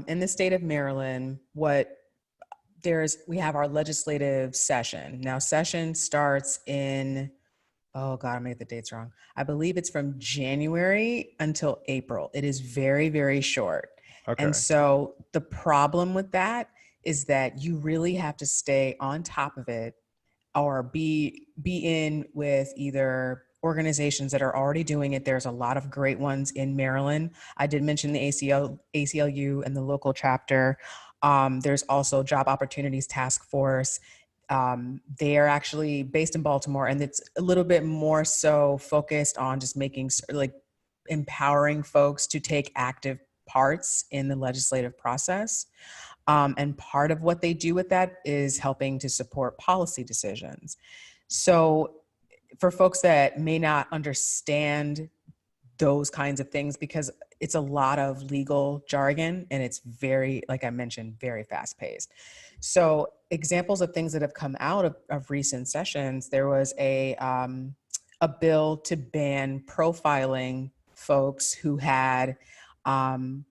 in the state of Maryland, we have our legislative session. Now session starts in, oh God, I'm gonna get the dates wrong. I believe it's from January until April. It is very, very short. And Okay. so the problem with that is that you really have to stay on top of it, or be in with either organizations that are already doing it. There's a lot of great ones in Maryland. I did mention the ACLU and the local chapter. There's also Job Opportunities Task Force. They are actually based in Baltimore, and it's a little bit more so focused on just making, like, empowering folks to take active parts in the legislative process. And part of what they do with that is helping to support policy decisions. So, for folks that may not understand those kinds of things, because it's a lot of legal jargon and it's very, like I mentioned, very fast paced. So, examples of things that have come out of recent sessions, there was a bill to ban profiling folks who had um,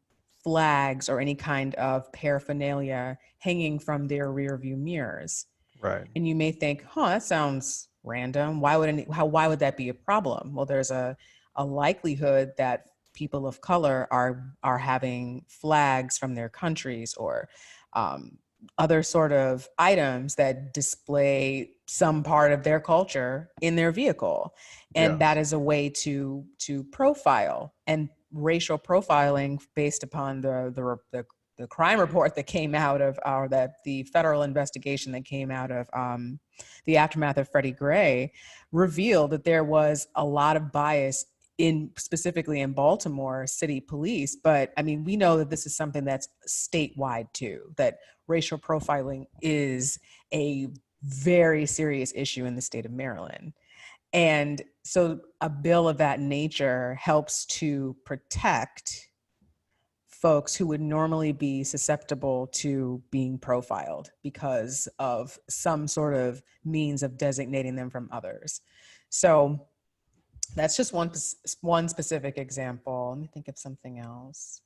flags or any kind of paraphernalia hanging from their rear view mirrors. Right. And you may think, that sounds random. Why would that be a problem? Well, there's a likelihood that people of color are having flags from their countries, or um, other sort of items that display some part of their culture in their vehicle. And that Yes. is a way to profile. And racial profiling, based upon the crime report that came out of, or that the federal investigation that came out of the aftermath of Freddie Gray, revealed that there was a lot of bias specifically in Baltimore City Police. But I mean, we know that this is something that's statewide too, that racial profiling is a very serious issue in the state of Maryland. And so a bill of that nature helps to protect folks who would normally be susceptible to being profiled because of some sort of means of designating them from others. So that's just one specific example. Let me think of something else.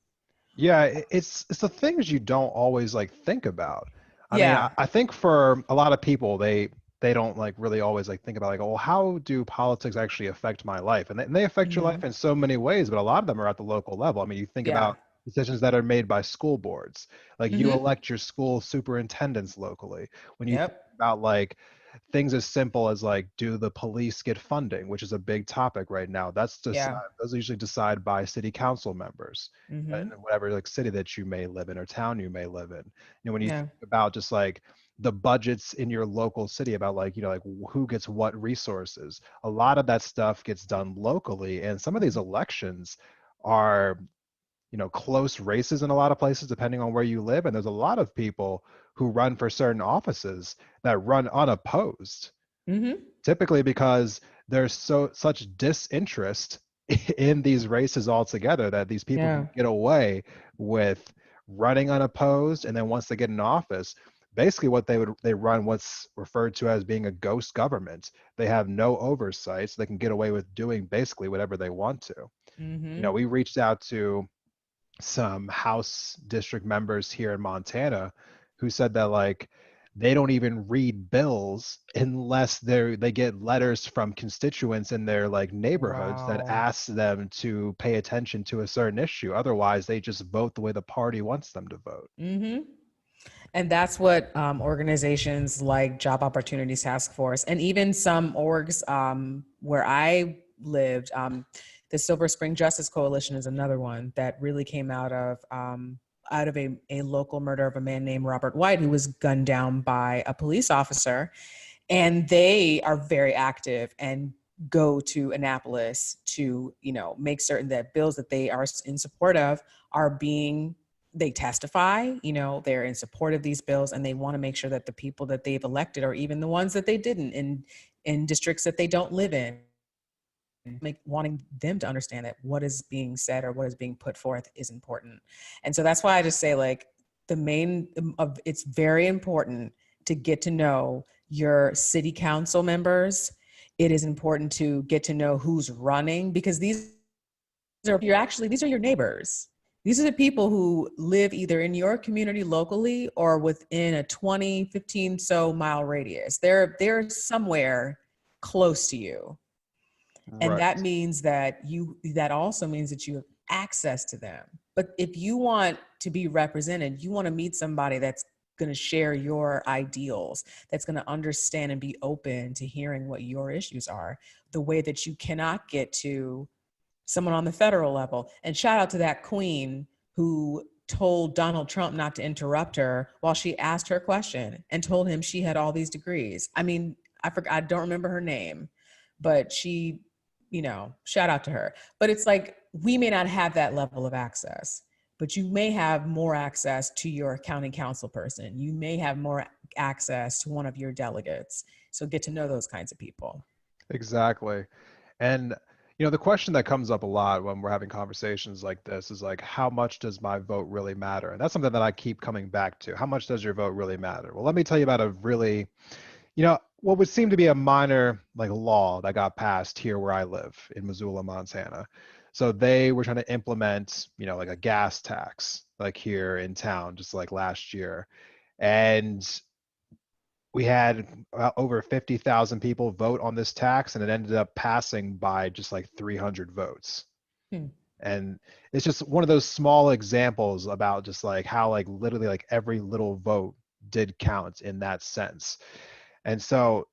Yeah, it's the things you don't always like think about. I mean, I, Yeah. I think for a lot of people, they don't like really always like think about like, oh, how do politics actually affect my life? And they affect your life Mm-hmm. in so many ways, but a lot of them are at the local level. I mean, you think Yeah. about decisions that are made by school boards, like you Mm-hmm. elect your school superintendents locally. When you think Yep. about like things as simple as like, do the police get funding, which is a big topic right now. Yeah. Those are usually decided by city council members Mm-hmm. in whatever like city that you may live in or town you may live in. When you Yeah. think about just like the budgets in your local city, about like, like who gets what resources, a lot of that stuff gets done locally. And some of these elections are, close races in a lot of places, depending on where you live. And there's a lot of people who run for certain offices that run unopposed, Mm-hmm. typically because there's such disinterest in these races altogether that these people can Yeah. get away with running unopposed. And then once they get in office, basically they run what's referred to as being a ghost government. They have no oversight, so they can get away with doing basically whatever they want to. Mm-hmm. We reached out to some House district members here in Montana who said that like they don't even read bills unless they get letters from constituents in their like neighborhoods that Wow. ask them to pay attention to a certain issue. Otherwise, they just vote the way the party wants them to vote. Mm-hmm. And that's what organizations like Job Opportunities Task Force, and even some orgs where I lived, the Silver Spring Justice Coalition is another one that really came out of a local murder of a man named Robert White, who was gunned down by a police officer. And they are very active and go to Annapolis to, make certain that bills that they are in support of are being, they testify, they're in support of these bills, and they want to make sure that the people that they've elected, or even the ones that they didn't, in districts that they don't live in, wanting them to understand that what is being said or what is being put forth is important. And so that's why I just say, like, it's very important to get to know your city council members. It is important to get to know who's running, because these these are your neighbors. These are the people who live either in your community locally or within a 20, 15 so mile radius. They're somewhere close to you. And Right. that means that also means that you have access to them. But if you want to be represented, you want to meet somebody that's going to share your ideals, that's going to understand and be open to hearing what your issues are, the way that you cannot get to someone on the federal level. And shout out to that queen who told Donald Trump not to interrupt her while she asked her question and told him she had all these degrees. I mean, I don't remember her name, but she, shout out to her. But it's like, we may not have that level of access, but you may have more access to your county council person. You may have more access to one of your delegates. So get to know those kinds of people. Exactly. And the question that comes up a lot when we're having conversations like this is like, how much does my vote really matter? And that's something that I keep coming back to. How much does your vote really matter? Well, let me tell you about a really, what would seem to be a minor like law that got passed here where I live in Missoula, Montana. So they were trying to implement, like a gas tax, like here in town, just like last year. And we had over 50,000 people vote on this tax, and it ended up passing by just like 300 votes. Hmm. And it's just one of those small examples about just like how like literally like every little vote did count in that sense. And so,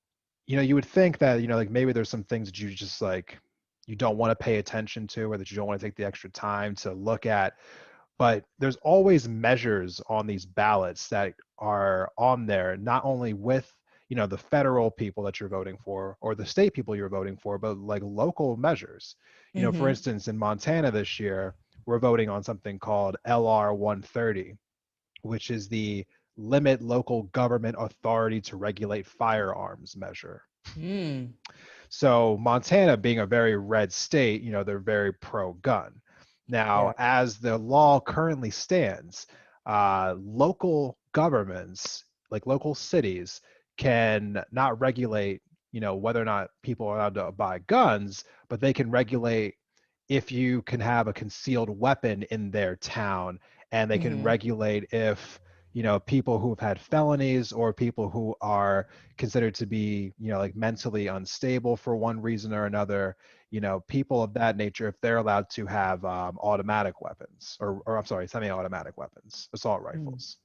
you would think that, like maybe there's some things that you just like, you don't want to pay attention to, or that you don't want to take the extra time to look at. But there's always measures on these ballots that are on there, not only with, the federal people that you're voting for or the state people you're voting for, but like local measures. For Mm-hmm. instance, in Montana this year, we're voting on something called LR 130, which is the limit local government authority to regulate firearms measure. Mm. So Montana being a very red state, they're very pro-gun. Now, Yeah. as the law currently stands, local governments, like local cities, can not regulate, whether or not people are allowed to buy guns, but they can regulate if you can have a concealed weapon in their town, and they can Mm-hmm. regulate if people who have had felonies or people who are considered to be like mentally unstable for one reason or another, people of that nature, if they're allowed to have automatic weapons, or I'm sorry, semi-automatic weapons, assault Mm. rifles.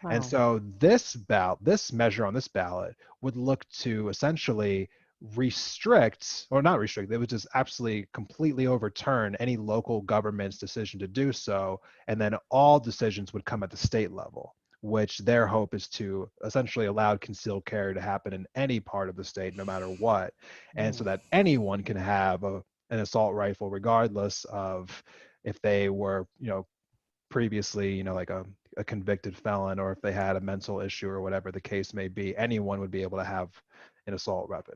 And Wow. so this measure on this ballot would look to essentially restrict, or not restrict, it would just absolutely completely overturn any local government's decision to do so. And then all decisions would come at the state level, which their hope is to essentially allow concealed carry to happen in any part of the state, no matter what. And so Mm. that anyone can have an assault rifle, regardless of if they were, previously, like a convicted felon, or if they had a mental issue or whatever the case may be, anyone would be able to have an assault weapon.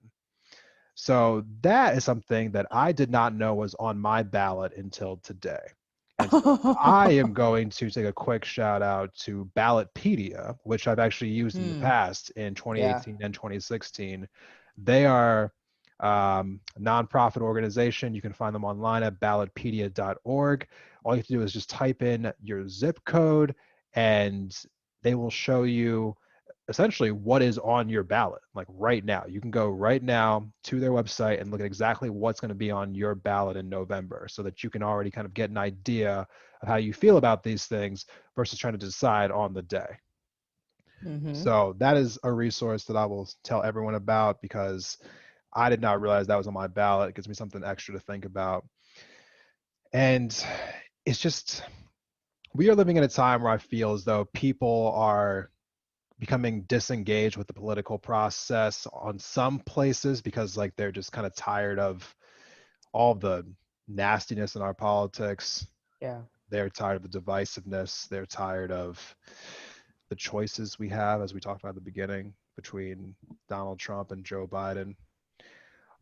So that is something that I did not know was on my ballot until today. And so I am going to take a quick shout out to Ballotpedia, which I've actually used in the Mm. past in Yeah. 2018 and 2016. They are a nonprofit organization. You can find them online at ballotpedia.org. All you have to do is just type in your zip code, and they will show you essentially what is on your ballot. Like right now, you can go right now to their website and look at exactly what's going to be on your ballot in November, so that you can already kind of get an idea of how you feel about these things versus trying to decide on the day. Mm-hmm. So that is a resource that I will tell everyone about, because I did not realize that was on my ballot. It gives me something extra to think about. And it's just, we are living in a time where I feel as though people are becoming disengaged with the political process on some places, because like they're just kind of tired of all the nastiness in our politics. Yeah. They're tired of the divisiveness. They're tired of the choices we have, as we talked about at the beginning, between Donald Trump and Joe Biden.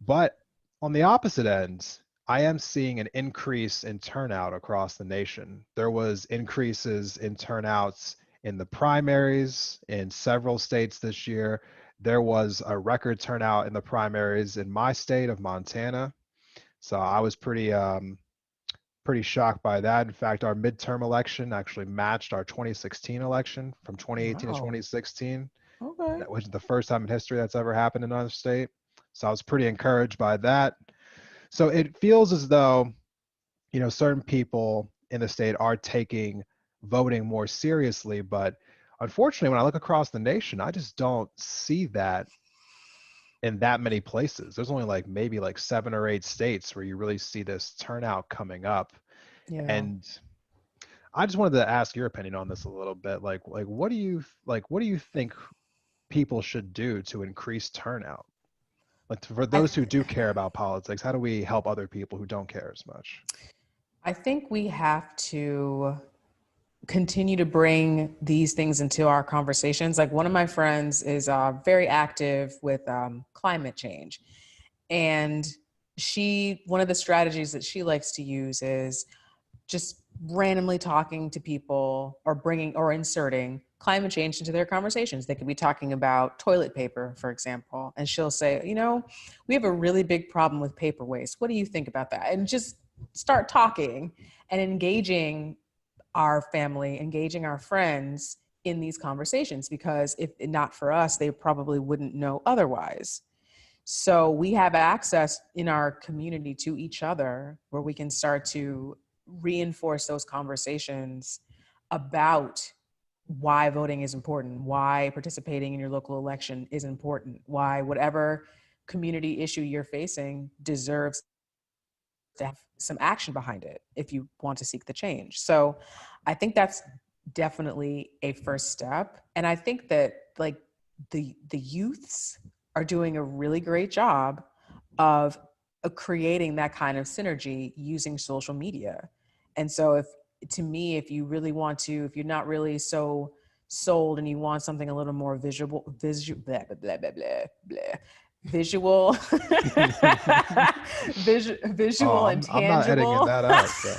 But on the opposite end, I am seeing an increase in turnout across the nation. There was increases in turnouts in the primaries in several states this year. There was a record turnout in the primaries in my state of Montana. So I was pretty pretty shocked by that. In fact, our midterm election actually matched our 2016 election from 2018 to Wow. 2016. Okay. That was the first time in history that's ever happened in another state. So I was pretty encouraged by that. So it feels as though, certain people in the state are taking voting more seriously. But unfortunately, when I look across the nation, I just don't see that in that many places. There's only maybe 7 or 8 states where you really see this turnout coming up. Yeah. And I just wanted to ask your opinion on this a little bit. What do you think people should do to increase turnout? For I those who do care about politics, how do we help other people who don't care as much? I think we have to continue to bring these things into our conversations. Like one of my friends is very active with climate change. And one of the strategies that she likes to use is just randomly talking to people or bringing or inserting climate change into their conversations. They could be talking about toilet paper, for example, and she'll say, we have a really big problem with paper waste. What do you think about that? And just start talking and engaging our family, engaging our friends in these conversations, because if not for us, they probably wouldn't know otherwise. So we have access in our community to each other where we can start to reinforce those conversations about why voting is important, why participating in your local election is important, why whatever community issue you're facing deserves to have some action behind it if you want to seek the change. So I think that's definitely a first step. And I think that the youths are doing a really great job of creating that kind of synergy using social media. And so if you really want to, if you're not really so sold and you want something a little more blah, blah, blah, blah, blah, blah, visual, visual and I'm not editing tangible. that out. So.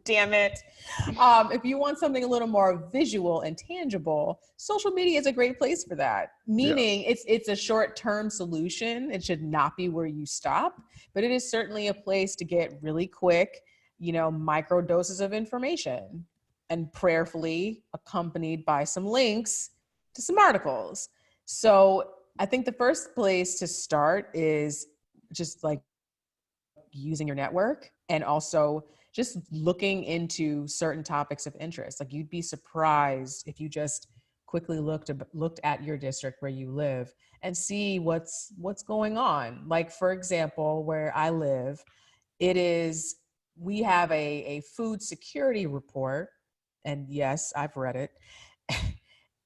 Damn it. If you want something a little more visual and tangible, social media is a great place for that. Meaning Yes. it's a short-term solution. It should not be where you stop, but it is certainly a place to get really quick, micro doses of information, and prayerfully accompanied by some links to some articles. So I think the first place to start is just using your network, and also just looking into certain topics of interest. Like you'd be surprised if you just quickly looked at your district where you live and see what's going on. Like for example, where I live, we have a food security report, and yes, I've read it.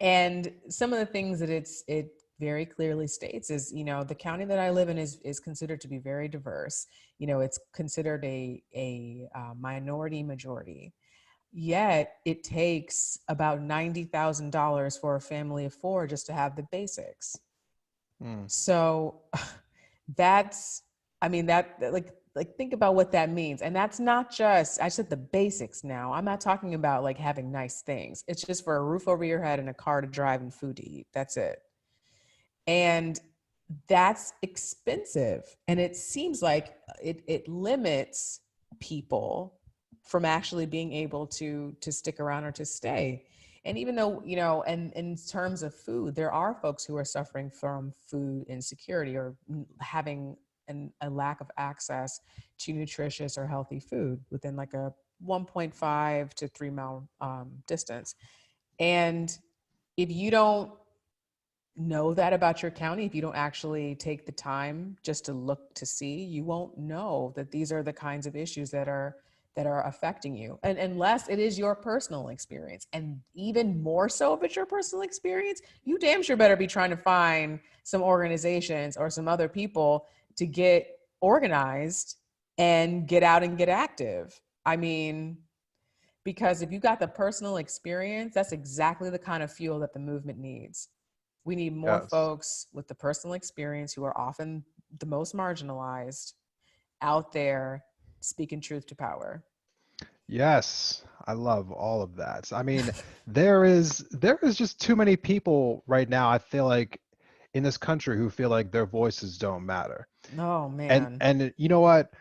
And some of the things that it very clearly states is, the county that I live in is considered to be very diverse. It's considered a minority majority. Yet it takes about $90,000 for a family of 4 just to have the basics. So that's, think about what that means. And that's not just, I said the basics now. I'm not talking about having nice things. It's just for a roof over your head and a car to drive and food to eat. That's it. And that's expensive. And it seems like it limits people from actually being able to stick around or to stay. And even though, and in terms of food, there are folks who are suffering from food insecurity or having a lack of access to nutritious or healthy food within a 1.5 to 3 mile distance. And if you don't know that about your county, if you don't actually take the time just to look to see, you won't know that these are the kinds of issues that are affecting you, and unless it is your personal experience. And even more so, if it's your personal experience, you damn sure better be trying to find some organizations or some other people to get organized and get out and get active. Because if you got the personal experience, that's exactly the kind of fuel that the movement needs. We need more folks with the personal experience who are often the most marginalized out there speaking truth to power. Yes, I love all of that. There is just too many people right now, I feel like, in this country who feel like their voices don't matter. Oh man. And you know what?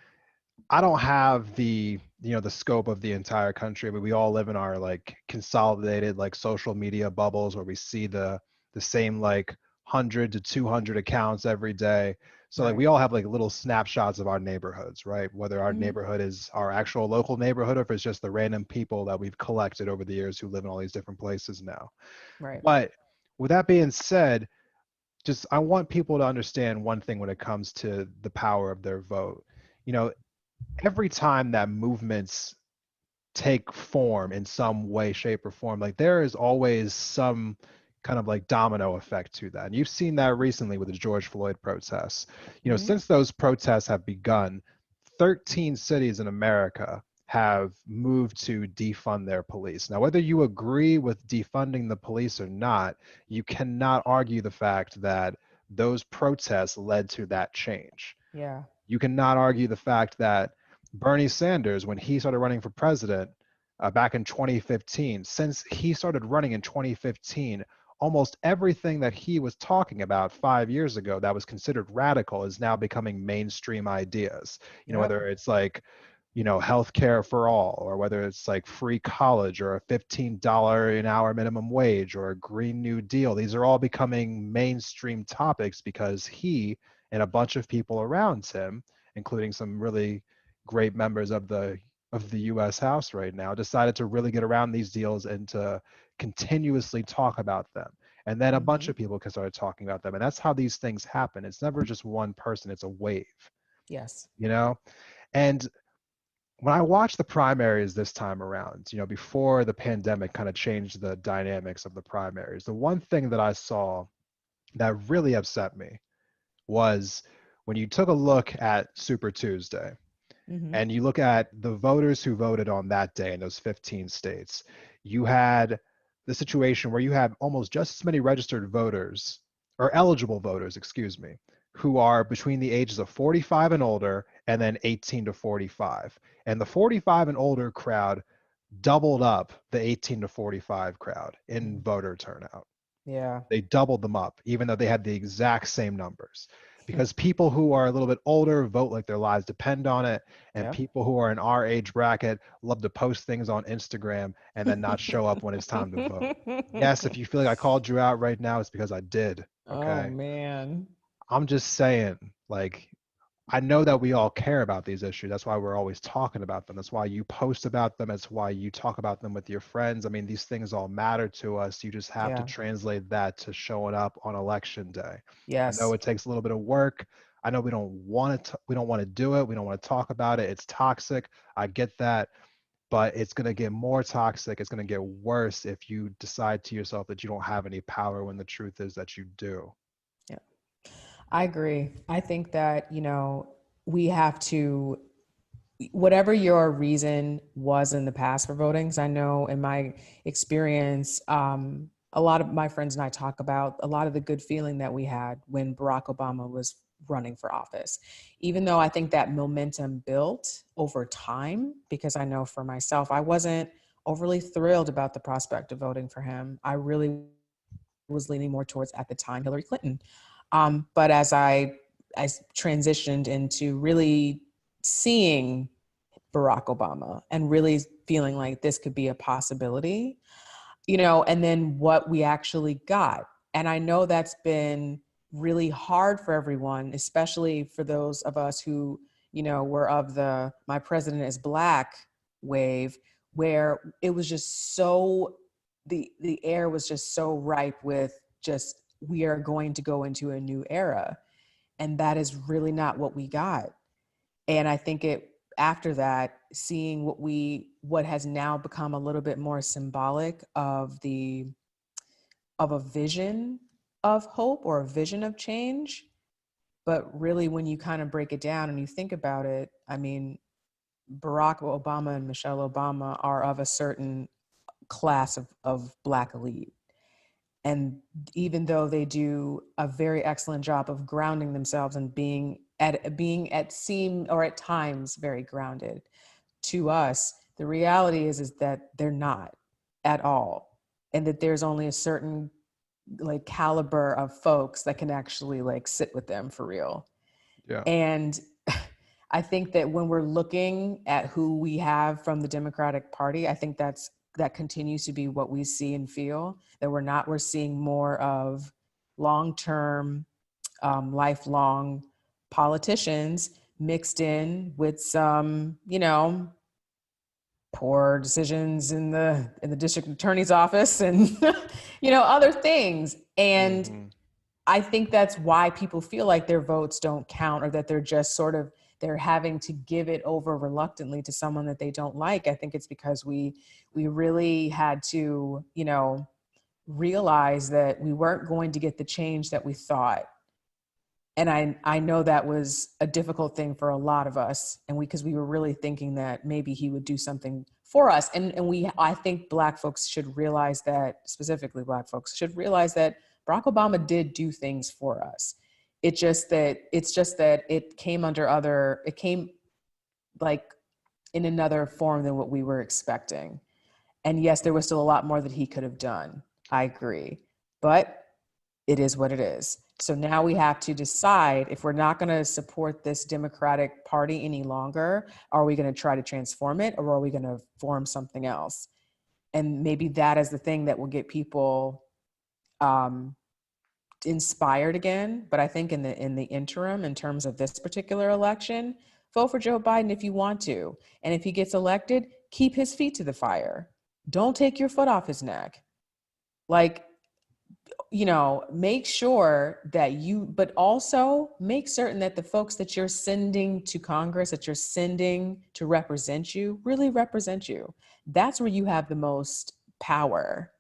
I don't have the, the scope of the entire country, but we all live in our like consolidated like social media bubbles where we see the same like 100 to 200 accounts every day. So like Right. we all have like little snapshots of our neighborhoods, right? Whether our Mhm. neighborhood is our actual local neighborhood or if it's just the random people that we've collected over the years who live in all these different places now. Right. But with that being said, just I want people to understand one thing when it comes to the power of their vote. You know, every time that movements take form in some way, shape, or form, like there is always some kind of like domino effect to that. And you've seen that recently with the George Floyd protests. Mhm. Since those protests have begun, 13 cities in America have moved to defund their police. Now, whether you agree with defunding the police or not, you cannot argue the fact that those protests led to that change. Yeah. You cannot argue the fact that Bernie Sanders, when he started running for president back in 2015, since he started running in 2015, almost everything that he was talking about 5 years ago that was considered radical is now becoming mainstream ideas. Yep. Whether it's like, healthcare for all, or whether it's like free college or a $15 an hour minimum wage or a Green New Deal. These are all becoming mainstream topics because he and a bunch of people around him, including some really great members of the US House right now, decided to really get around these deals and to continuously talk about them. And then a bunch Mhm. of people can start talking about them. And that's how these things happen. It's never just one person, it's a wave, Yes. you know? And when I watched the primaries this time around, before the pandemic kind of changed the dynamics of the primaries, the one thing that I saw that really upset me was when you took a look at Super Tuesday Mhm. and you look at the voters who voted on that day in those 15 states, you had the situation where you had almost just as many registered voters, or eligible voters, excuse me, who are between the ages of 45 and older and then 18 to 45. And the 45 and older crowd doubled up the 18 to 45 crowd in Mhm. voter turnout. Yeah. They doubled them up, even though they had the exact same numbers. Because people who are a little bit older vote like their lives depend on it, and Yep. people who are in our age bracket love to post things on Instagram and then not show up when it's time to vote. Yes, if you feel like I called you out right now, it's because I did. Oh Okay. man. I'm just saying, like, I know that we all care about these issues. That's why we're always talking about them. That's why you post about them. That's why you talk about them with your friends. I mean, these things all matter to us. You just have to Yeah. translate that to showing up on election day. I know Yes. it takes a little bit of work. I know we don't want to we don't want to do it. We don't want to talk about it. It's toxic. I get that, but it's going to get more toxic. It's going to get worse if you decide to yourself that you don't have any power when the truth is that you do. Yeah. I agree. I think that, we have to, whatever your reason was in the past for voting, 'cause I know in my experience, a lot of my friends and I talk about a lot of the good feeling that we had when Barack Obama was running for office. Even though I think that momentum built over time, because I know for myself, I wasn't overly thrilled about the prospect of voting for him. I really was leaning more towards at the time Hillary Clinton. But as I transitioned into really seeing Barack Obama and really feeling like this could be a possibility, and then what we actually got. And I know that's been really hard for everyone, especially for those of us who, were of the my president is black wave, where it was just so the air was just so ripe with just we are going to go into a new era. And that is really not what we got. And I think it after that, seeing what has now become a little bit more symbolic of a vision of hope or a vision of change. But really, when you kind of break it down and you think about it, I mean, Barack Obama and Michelle Obama are of a certain class of Black elite. And even though they do a very excellent job of grounding themselves and being at seem or at times very grounded to us, the reality is that they're not at all. And that there's only a certain like caliber of folks that can actually like sit with them for real. Yeah. And I think that when we're looking at who we have from the Democratic Party, I think that continues to be what we see and feel, that we're seeing more of long-term, lifelong politicians mixed in with some, poor decisions in the district attorney's office and, other things. And Mhm. I think that's why people feel like their votes don't count, or that they're just they're having to give it over reluctantly to someone that they don't like. I think it's because we really had to, realize that we weren't going to get the change that we thought. And I know that was a difficult thing for a lot of us. And because we were really thinking that maybe he would do something for us. And I think Black folks should realize that, specifically Black folks should realize that Barack Obama did do things for us. It's just that it came like in another form than what we were expecting. And yes, there was still a lot more that he could have done. I agree. But it is what it is. So now we have to decide if we're not going to support this Democratic Party any longer. Are we going to try to transform it, or are we going to form something else? And maybe that is the thing that will get people inspired again. But I think in the interim, in terms of this particular election, vote for Joe Biden if you want to. And if he gets elected, keep his feet to the fire. Don't take your foot off his neck. Like, make sure that but also make certain that the folks that you're sending to Congress, that you're sending to represent you, really represent you. That's where you have the most power.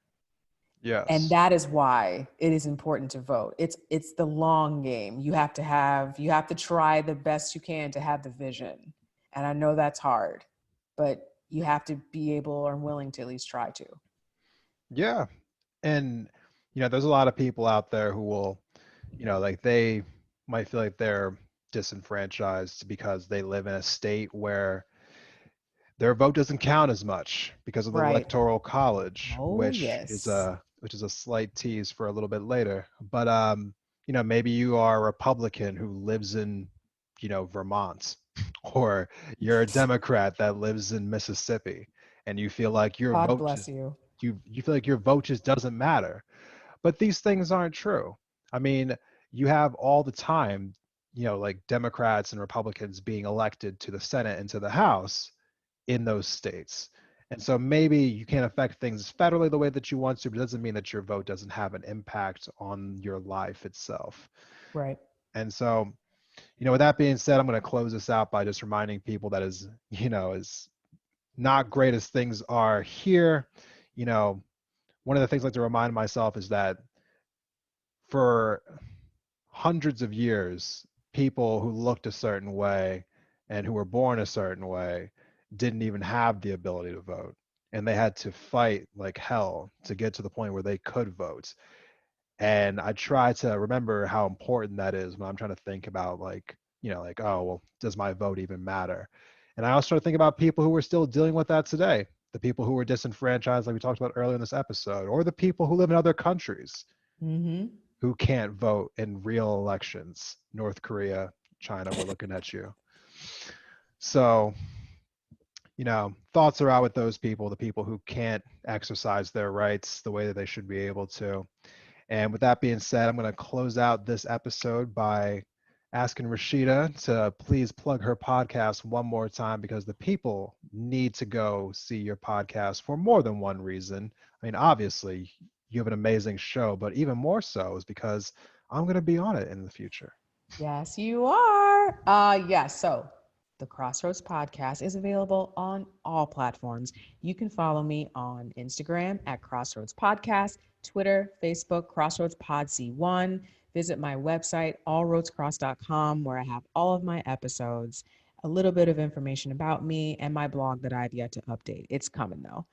Yes. And that is why it is important to vote. It's the long game. You have to try the best you can to have the vision. And I know that's hard, but you have to be able or willing to at least try to. Yeah. And, there's a lot of people out there who will, like they might feel like they're disenfranchised because they live in a state where their vote doesn't count as much because of the Right. electoral college, Oh, yes. which is a slight tease for a little bit later. But maybe you are a Republican who lives in, Vermont, or you're a Democrat that lives in Mississippi, and you feel like your God vote bless you. you feel like your vote just doesn't matter. But these things aren't true. I mean, you have all the time, like Democrats and Republicans being elected to the Senate and to the House in those states. And so maybe you can't affect things federally the way that you want to, but it doesn't mean that your vote doesn't have an impact on your life itself. Right. And so, with that being said, I'm going to close this out by just reminding people that as not great as things are here, one of the things I like to remind myself is that for hundreds of years, people who looked a certain way and who were born a certain way didn't even have the ability to vote. And they had to fight like hell to get to the point where they could vote. And I try to remember how important that is when I'm trying to think about oh, well, does my vote even matter? And I also try to think about people who are still dealing with that today, the people who were disenfranchised, like we talked about earlier in this episode, or the people who live in other countries who can't vote in real elections. North Korea, China, we're looking at you. So, thoughts are out with those people, the people who can't exercise their rights the way that they should be able to. And with that being said, I'm going to close out this episode by asking Rasheeda to please plug her podcast one more time, because the people need to go see your podcast for more than one reason. I mean, obviously, you have an amazing show, but even more so is because I'm going to be on it in the future. Yes, you are. Yes. So the Crossroads podcast is available on all platforms. You can follow me on Instagram at Crossroads Podcast, Twitter, Facebook, Crossroads Pod C1. Visit my website, allroadscross.com, where I have all of my episodes, a little bit of information about me, and my blog that I've yet to update. It's coming though.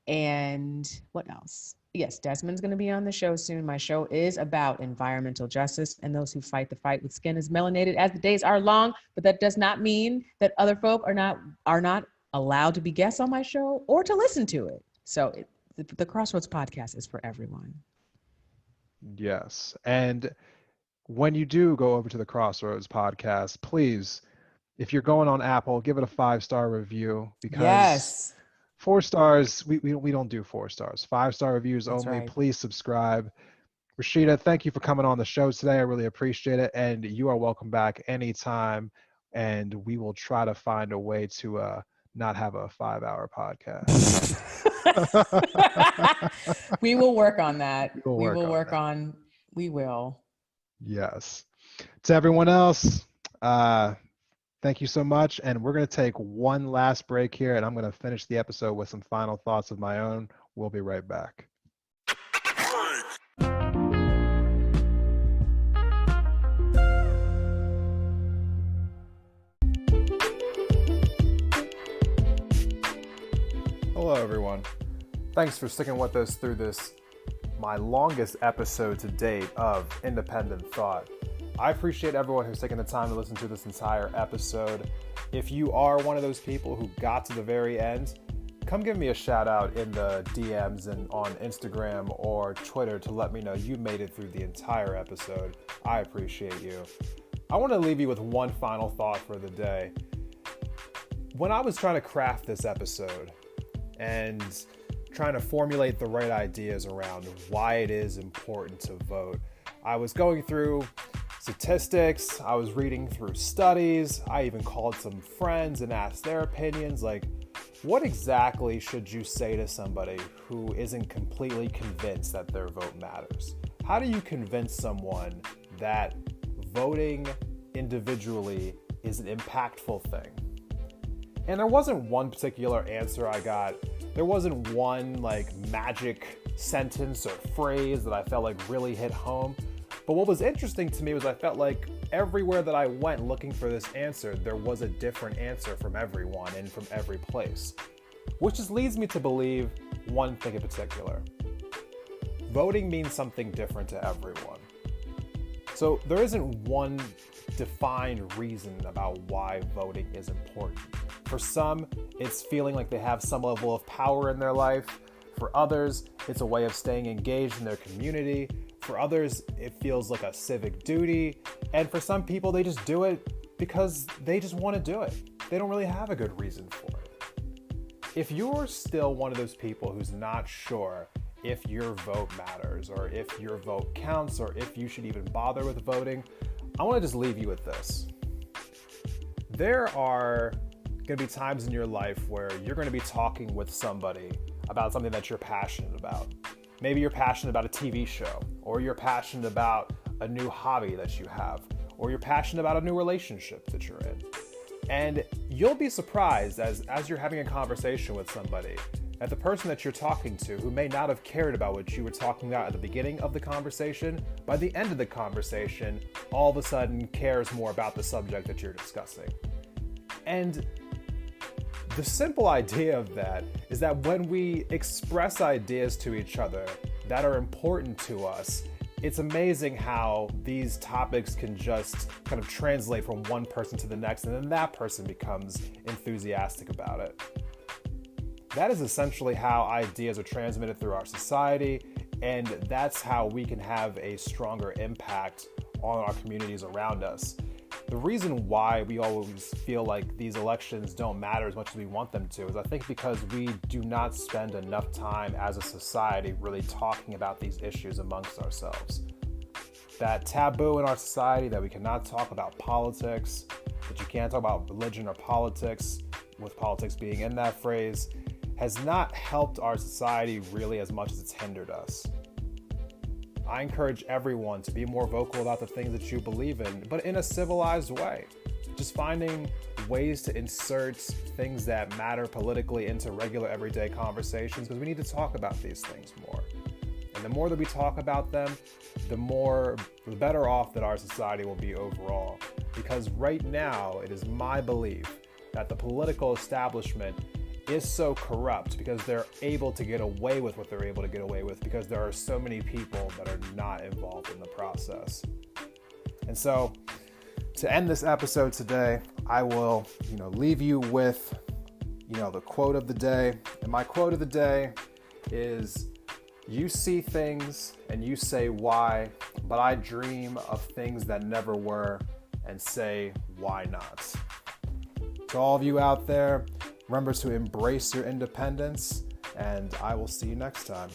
And what else? Yes, Desmond's going to be on the show soon. My show is about environmental justice and those who fight the fight with skin as melanated as the days are long, but that does not mean that other folk are not allowed to be guests on my show or to listen to it. So the Crossroads podcast is for everyone. Yes. And when you do go over to the Crossroads podcast, please if you're going on Apple, give it a 5-star review, because Yes, 4 stars, we don't do 4 stars. 5-star reviews that's only. right. Please subscribe. Rasheeda, thank you for coming on the show today. I really appreciate it. And you are welcome back anytime. And we will try to find a way to not have a 5-hour podcast. We will work on that. We will work on that. We will. Yes. To everyone else, thank you so much. And we're going to take one last break here, and I'm going to finish the episode with some final thoughts of my own. We'll be right back. Hello, everyone. Thanks for sticking with us through this, my longest episode to date of Independent Thought. I appreciate everyone who's taken the time to listen to this entire episode. If you are one of those people who got to the very end, come give me a shout out in the DMs and on Instagram or Twitter to let me know you made it through the entire episode. I appreciate you. I want to leave you with one final thought for the day. When I was trying to craft this episode and trying to formulate the right ideas around why it is important to vote, I was going through statistics, I was reading through studies, I even called some friends and asked their opinions, like, what exactly should you say to somebody who isn't completely convinced that their vote matters? How do you convince someone that voting individually is an impactful thing? And there wasn't one particular answer I got. There wasn't one magic sentence or phrase that I felt like really hit home. But what was interesting to me was I felt like everywhere that I went looking for this answer, there was a different answer from everyone and from every place. Which just leads me to believe one thing in particular. Voting means something different to everyone. So there isn't one defined reason about why voting is important. For some, it's feeling like they have some level of power in their life. For others, it's a way of staying engaged in their community. For others, it feels like a civic duty. And for some people, they just do it because they just want to do it. They don't really have a good reason for it. If you're still one of those people who's not sure if your vote matters or if your vote counts or if you should even bother with voting, I want to just leave you with this. There are going to be times in your life where you're going to be talking with somebody about something that you're passionate about. Maybe you're passionate about a TV show, or you're passionate about a new hobby that you have, or you're passionate about a new relationship that you're in. And you'll be surprised as you're having a conversation with somebody that the person that you're talking to, who may not have cared about what you were talking about at the beginning of the conversation, by the end of the conversation, all of a sudden cares more about the subject that you're discussing. And the simple idea of that is that when we express ideas to each other that are important to us, it's amazing how these topics can just kind of translate from one person to the next, and then that person becomes enthusiastic about it. That is essentially how ideas are transmitted through our society, and that's how we can have a stronger impact on our communities around us. The reason why we always feel like these elections don't matter as much as we want them to is I think because we do not spend enough time as a society really talking about these issues amongst ourselves. That taboo in our society that we cannot talk about politics, that you can't talk about religion or politics, with politics being in that phrase, has not helped our society really as much as it's hindered us. I encourage everyone to be more vocal about the things that you believe in, but in a civilized way. Just finding ways to insert things that matter politically into regular everyday conversations, because we need to talk about these things more. And the more that we talk about them, the better off that our society will be overall. Because right now, it is my belief that the political establishment is so corrupt because they're able to get away with what they're able to get away with because there are so many people that are not involved in the process. And so to end this episode today, I will, leave you with, the quote of the day. And my quote of the day is, "You see things and you say why, but I dream of things that never were and say why not." To all of you out there, remember to embrace your independence, and I will see you next time.